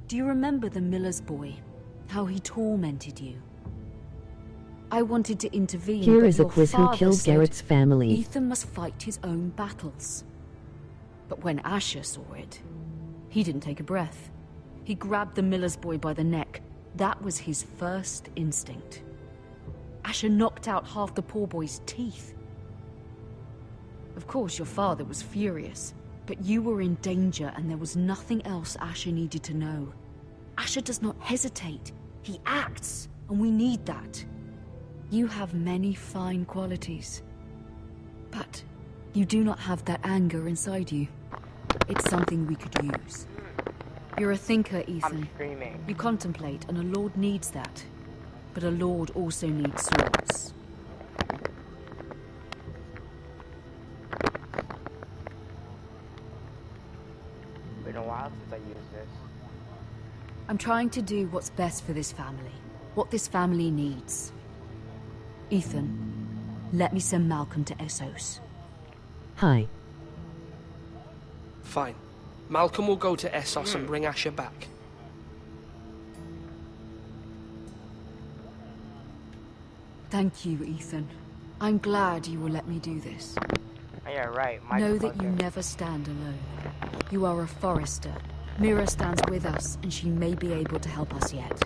Do you remember the miller's boy? How he tormented you? I wanted to intervene. Here but is a your quiz: who father killed said Garrett's family? Ethan must fight his own battles. But when Asher saw it, he didn't take a breath. He grabbed the miller's boy by the neck. That was his first instinct. Asher knocked out half the poor boy's teeth. Of course, your father was furious, but you were in danger and there was nothing else Asher needed to know. Asher does not hesitate. He acts, and we need that. You have many fine qualities, but you do not have that anger inside you. It's something we could use. You're a thinker, Ethan. I'm screaming. You contemplate, and a lord needs that. But a lord also needs swords. Been a while since I used this. I'm trying to do what's best for this family. What this family needs. Ethan, let me send Malcolm to Essos. Hi. Fine. Malcolm will go to Essos and bring Asher back. Thank you, Ethan. I'm glad you will let me do this. Oh, yeah, right. Know that you never stand alone. You are a forester. Mira stands with us, and she may be able to help us yet.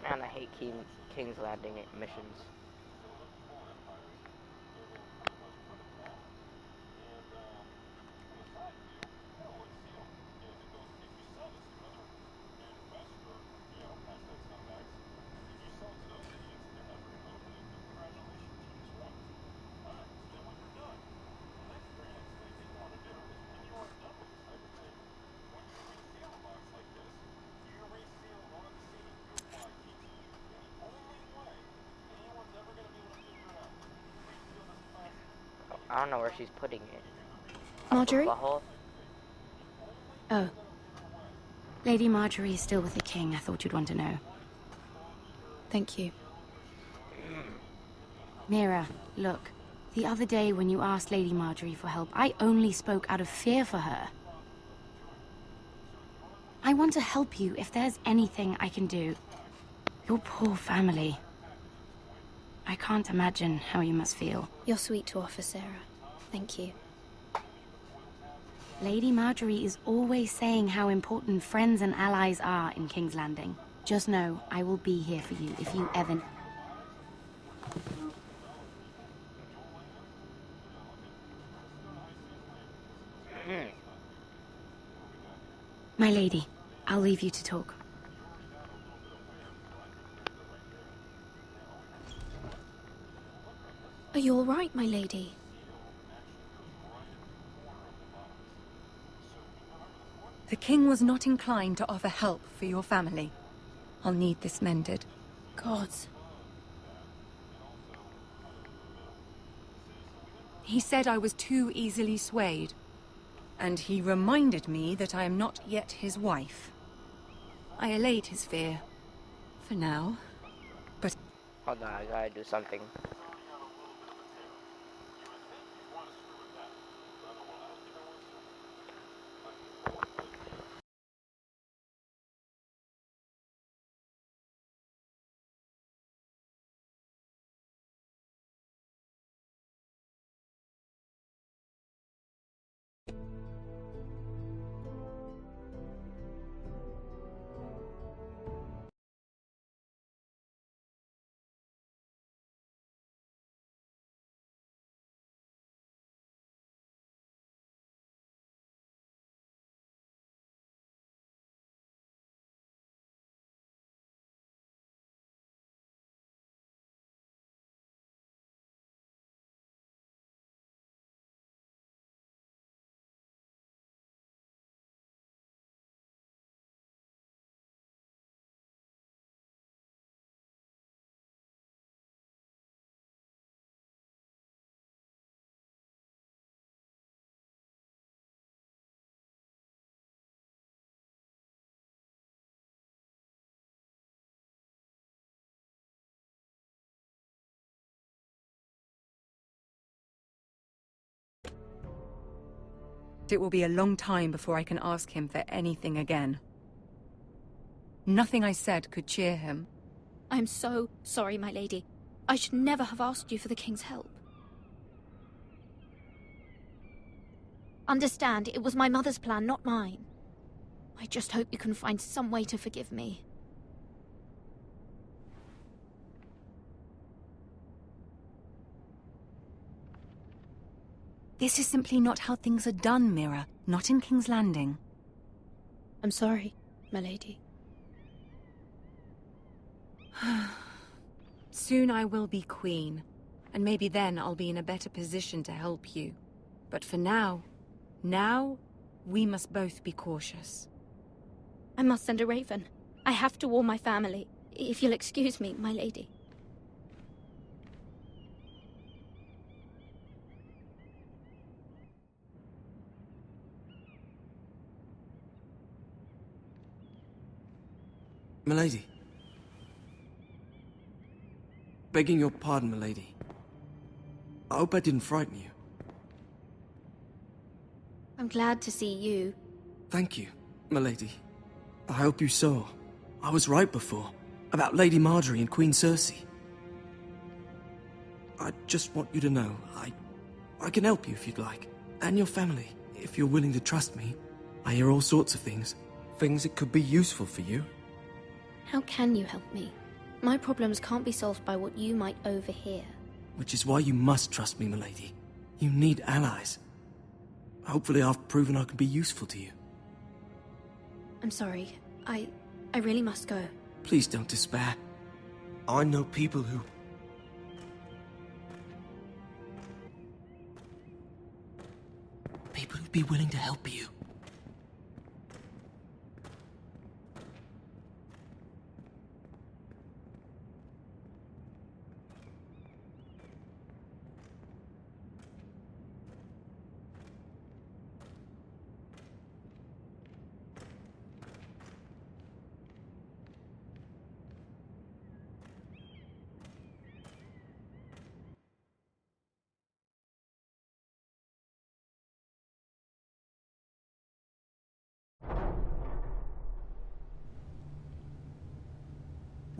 Man, I hate King's Landing missions. I don't know where she's putting it. Marjorie? Butthole? Oh. Lady Marjorie is still with the king. I thought you'd want to know. Thank you. Mira, look. The other day when you asked Lady Marjorie for help, I only spoke out of fear for her. I want to help you if there's anything I can do. Your poor family. I can't imagine how you must feel. You're sweet to offer, Sarah. Thank you. Lady Marjorie is always saying how important friends and allies are in King's Landing. Just know, I will be here for you if you ever... My lady, I'll leave you to talk. Are you all right, my lady? The king was not inclined to offer help for your family. I'll need this mended. Gods. He said I was too easily swayed. And he reminded me that I am not yet his wife. I allayed his fear. For now. But... Hold on, I gotta do something. it will be a long time before I can ask him for anything again. Nothing I said could cheer him. I'm so sorry, my lady. I should never have asked you for the king's help. Understand, it was my mother's plan, not mine. I just hope you can find some way to forgive me. This is simply not how things are done, Mira. Not in King's Landing. I'm sorry, my lady. Soon I will be queen, and maybe then I'll be in a better position to help you. But for now, we must both be cautious. I must send a raven. I have to warn my family. If you'll excuse me, my lady. Milady. Begging your pardon, milady. I hope I didn't frighten you. I'm glad to see you. Thank you, milady. I hope you saw. I was right before. About Lady Marjorie and Queen Cersei. I just want you to know, I can help you if you'd like. And your family, if you're willing to trust me. I hear all sorts of things. Things that could be useful for you. How can you help me? My problems can't be solved by what you might overhear. Which is why you must trust me, milady. You need allies. Hopefully I've proven I can be useful to you. I'm sorry. I really must go. Please don't despair. I know people who'd be willing to help you.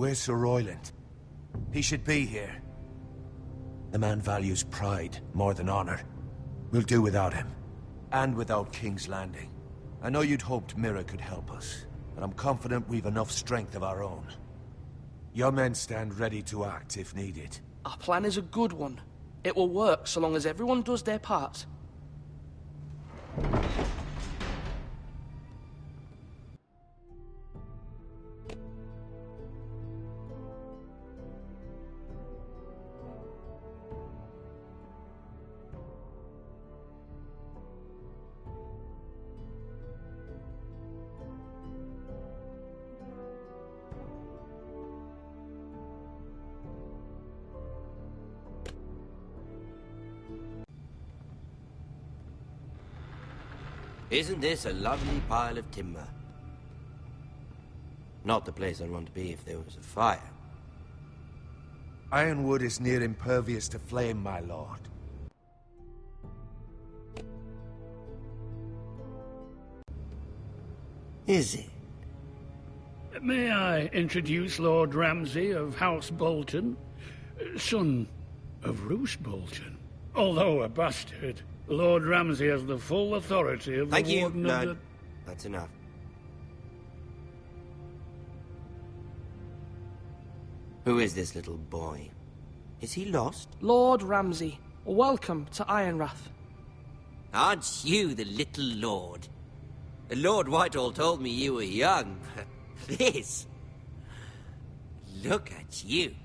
Where's Sir Royland? He should be here. The man values pride more than honor. We'll do without him. And without King's Landing. I know you'd hoped Mira could help us, but I'm confident we've enough strength of our own. Your men stand ready to act if needed. Our plan is a good one. It will work so long as everyone does their part. Isn't this a lovely pile of timber? Not the place I'd want to be if there was a fire. Ironwood is near impervious to flame, my lord. Is it? May I introduce Lord Ramsay of House Bolton, son of Roose Bolton. Although a bastard, Lord Ramsay has the full authority of Thank the you, Warden no, of the... That's enough. Who is this little boy? Is he lost? Lord Ramsay, welcome to Ironrath. Aren't you the little lord? Lord Whitehall told me you were young, but this... Look at you.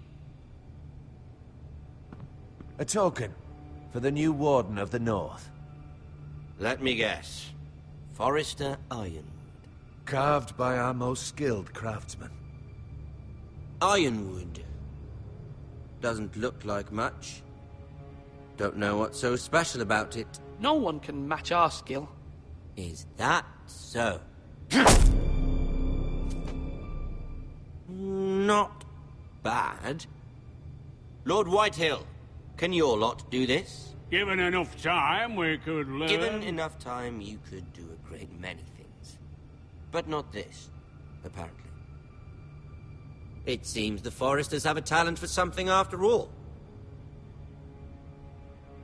A token for the new Warden of the North. Let me guess. Forrester Ironwood. Carved by our most skilled craftsmen. Ironwood. Doesn't look like much. Don't know what's so special about it. No one can match our skill. Is that so? Not bad. Lord Whitehill, can your lot do this? Given enough time, we could learn... Given enough time, you could do a great many things. But not this, apparently. It seems the Foresters have a talent for something after all.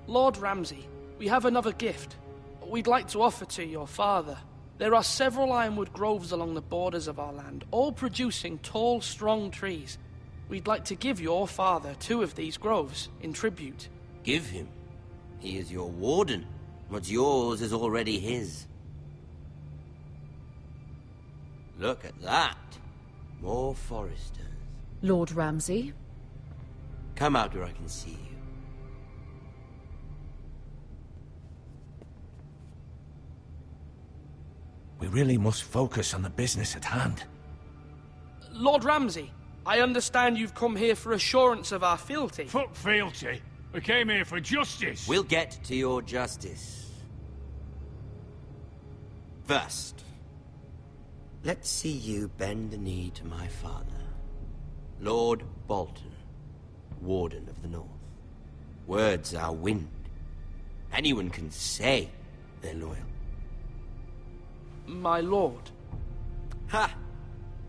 Lord Ramsay, we have another gift. We'd like to offer to your father. There are several ironwood groves along the borders of our land, all producing tall, strong trees. We'd like to give your father 2 of these groves in tribute. Give him? He is your warden. What's yours is already his. Look at that. More Foresters. Lord Ramsay? Come out where I can see you. We really must focus on the business at hand. Lord Ramsay, I understand you've come here for assurance of our fealty. Fuck fealty. We came here for justice. We'll get to your justice. First, let's see you bend the knee to my father, Lord Bolton, Warden of the North. Words are wind. Anyone can say they're loyal. My lord. Ha!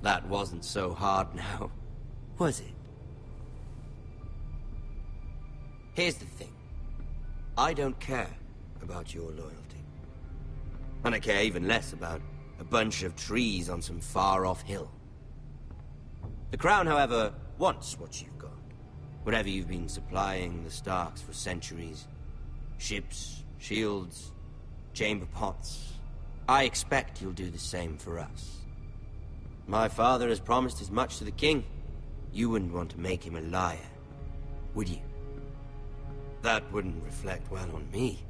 That wasn't so hard now, was it? Here's the thing. I don't care about your loyalty. And I care even less about a bunch of trees on some far-off hill. The Crown, however, wants what you've got. Whatever you've been supplying the Starks for centuries. Ships, shields, chamber pots. I expect you'll do the same for us. My father has promised as much to the king. You wouldn't want to make him a liar, would you? That wouldn't reflect well on me.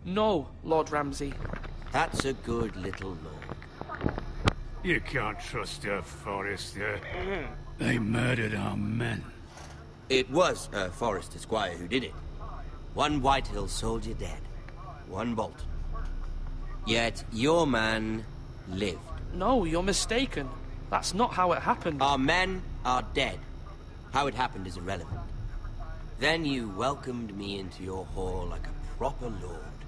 No, Lord Ramsay. That's a good little lord. You can't trust a Forester. They murdered our men. It was a Forester squire who did it. 1 Whitehill soldier dead. 1 Bolton. Yet your man lived. No, you're mistaken. That's not how it happened. Our men are dead. How it happened is irrelevant. Then you welcomed me into your hall like a proper lord,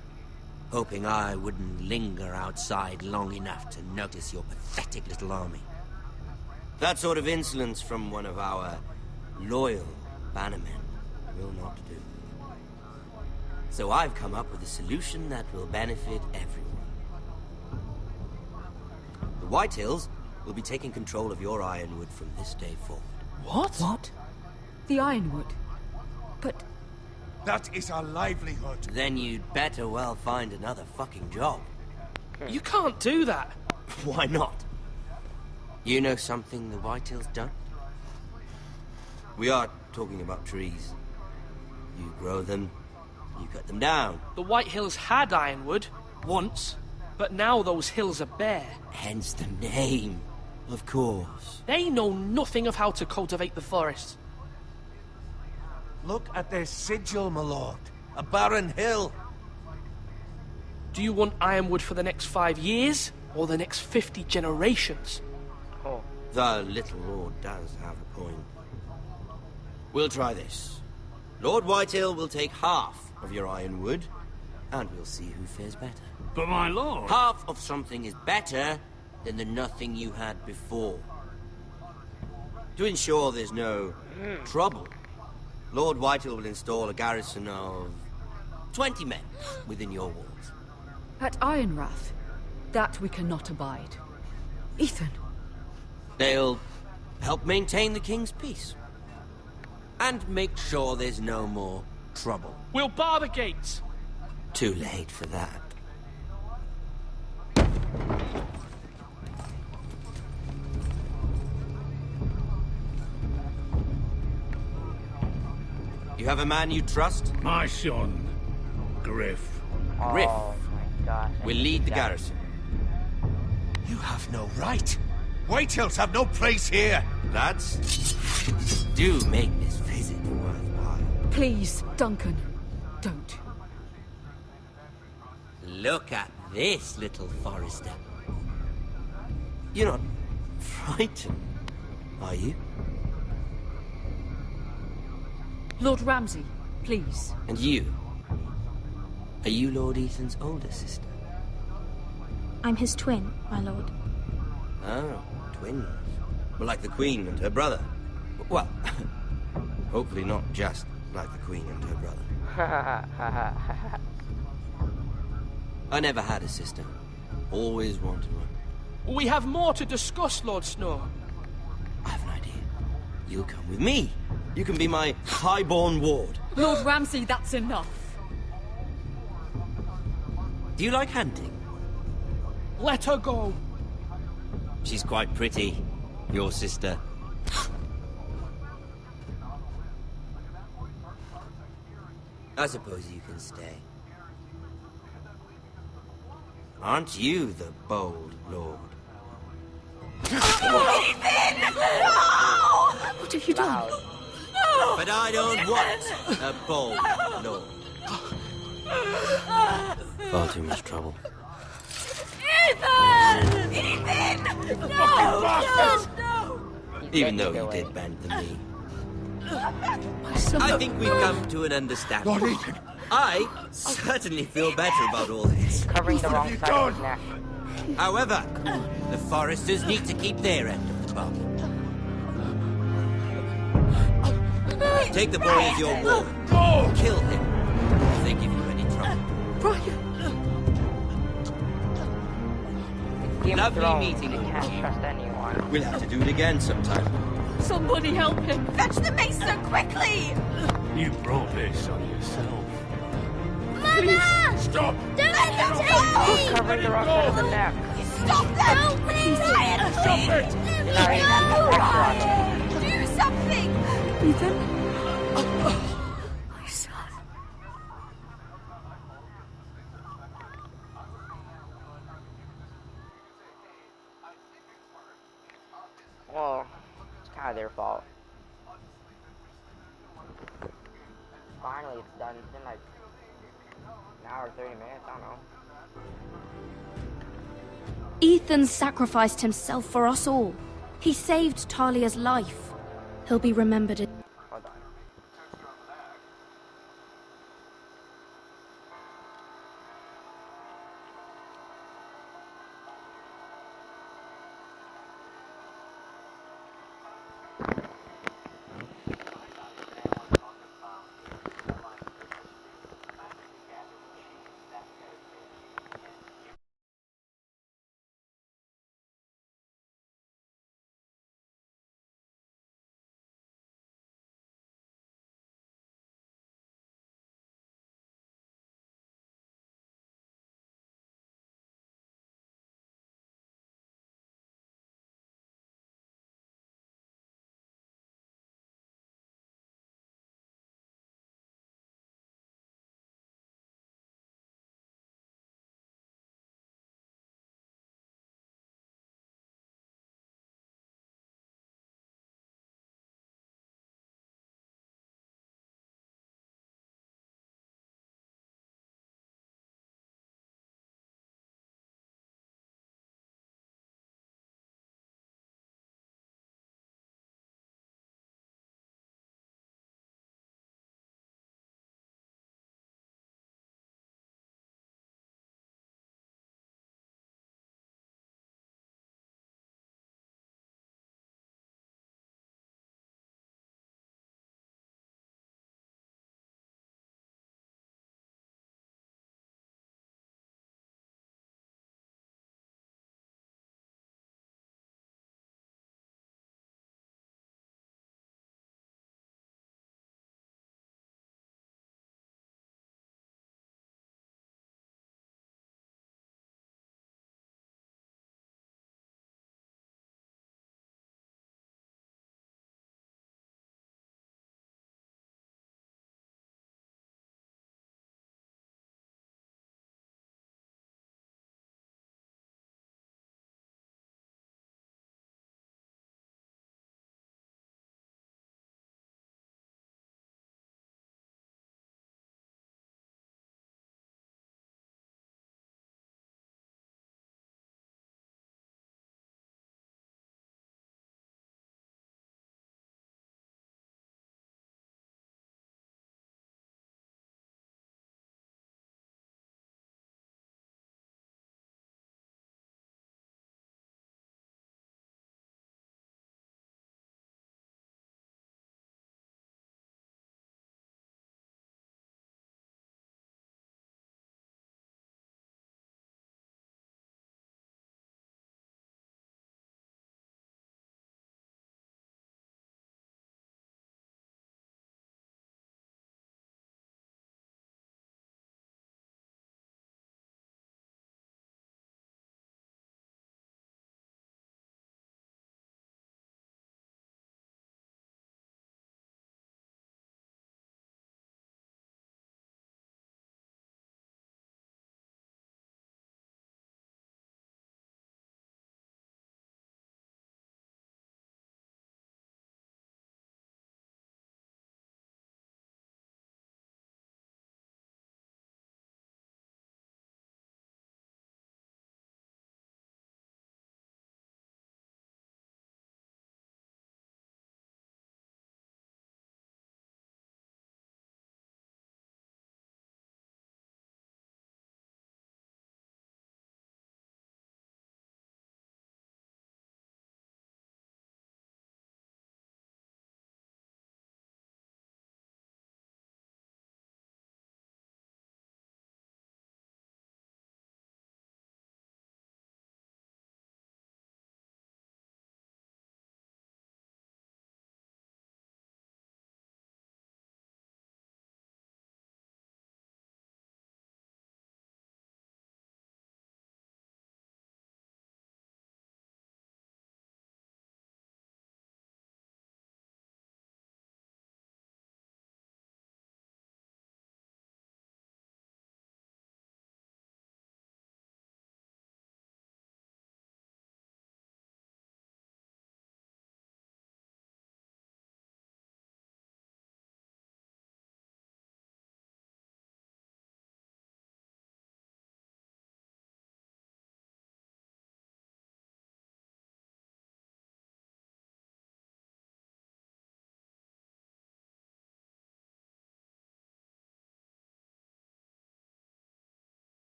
hoping I wouldn't linger outside long enough to notice your pathetic little army. That sort of insolence from one of our loyal bannermen will not do. So I've come up with a solution that will benefit everyone. The Whitehills will be taking control of your ironwood from this day forward. What? What? The ironwood? But... That is our livelihood. Then you'd better well find another fucking job. You can't do that. Why not? You know something the Whitehills don't? We are talking about trees. You grow them, you cut them down. The Whitehills had ironwood, once, but now those hills are bare. Hence the name, of course. They know nothing of how to cultivate the forests. Look at their sigil, my lord. A barren hill. Do you want ironwood for the next 5 years, or the next 50 generations? The little lord does have a point. We'll try this. Lord Whitehill will take half of your ironwood, and we'll see who fares better. But my lord... Half of something is better than the nothing you had before. To ensure there's no trouble, Lord Whitehill will install a garrison of 20 men within your walls. At Ironrath, that we cannot abide. Ethan. They'll help maintain the king's peace. And make sure there's no more trouble. We'll bar the gates. Too late for that. You have a man you trust? My son, Griff. Griff Oh my gosh. will lead the garrison. You have no right. Whitehills have no place here. Lads, do make this visit worthwhile. Please, Duncan, don't. Look at this, little Forester. You're not frightened, are you? Lord Ramsay, please. And you? Are you Lord Ethan's older sister? I'm his twin, my lord. Oh, twins. Well, like the Queen and her brother. Well, hopefully not just like the Queen and her brother. I never had a sister. Always wanted one. We have more to discuss, Lord Snow. I have an idea. You'll come with me. You can be my highborn ward. Lord Ramsay, that's enough. Do you like hunting? Let her go. She's quite pretty, your sister. I suppose you can stay. Aren't you the bold lord? Ethan! No! What have you done? No! But I don't want a bold lord. Far too much trouble. Ethan! Ethan! No! No! No! Even though he did bend the knee. I think we've come to an understanding. Lord Ethan! I certainly feel better about all this. Covering the wrong side of his neck. However, the Foresters need to keep their end of the bargain. Take the boy as your ward. Kill him if they give you any trouble. Brian! Game of Lovely Thrones, meeting you you. can't trust anyone. We'll have to do it again sometime. Somebody help him! Fetch the maester quickly! You brought this on yourself. Mama! Stop! Don't let them take me! Covering the wrong side of the neck. Stop them! Help me! Ryan, Stop it! No! Do something! Ethan? My son. Well, it's kind of their fault. Finally, it's done. It's been like an hour, 30 minutes, I don't know. Ethan sacrificed himself for us all. He saved Talia's life. He'll be remembered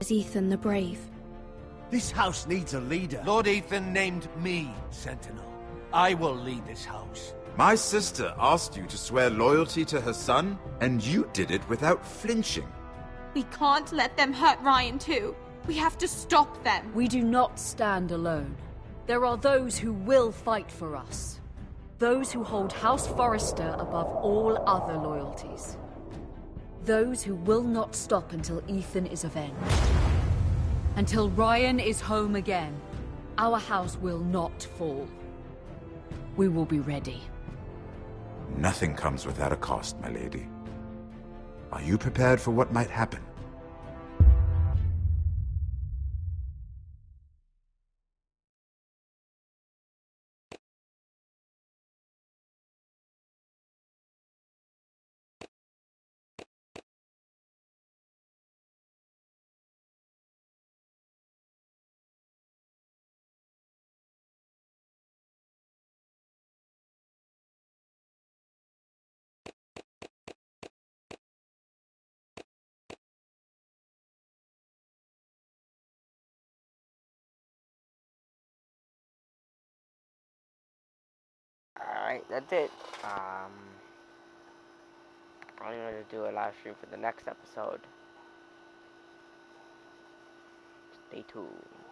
As Ethan the Brave. This house needs a leader. Lord Ethan named me Sentinel. I will lead this house. My sister asked you to swear loyalty to her son, and you did it without flinching. We can't let them hurt Ryan too. We have to stop them. We do not stand alone. There are those who will fight for us. Those who hold House Forrester above all other loyalties. Those who will not stop until Ethan is avenged. Until Ryan is home again, our house will not fall. We will be ready. Nothing comes without a cost, my lady. Are you prepared for what might happen? Alright, that's it. I'm going to do a live stream for the next episode. Stay tuned.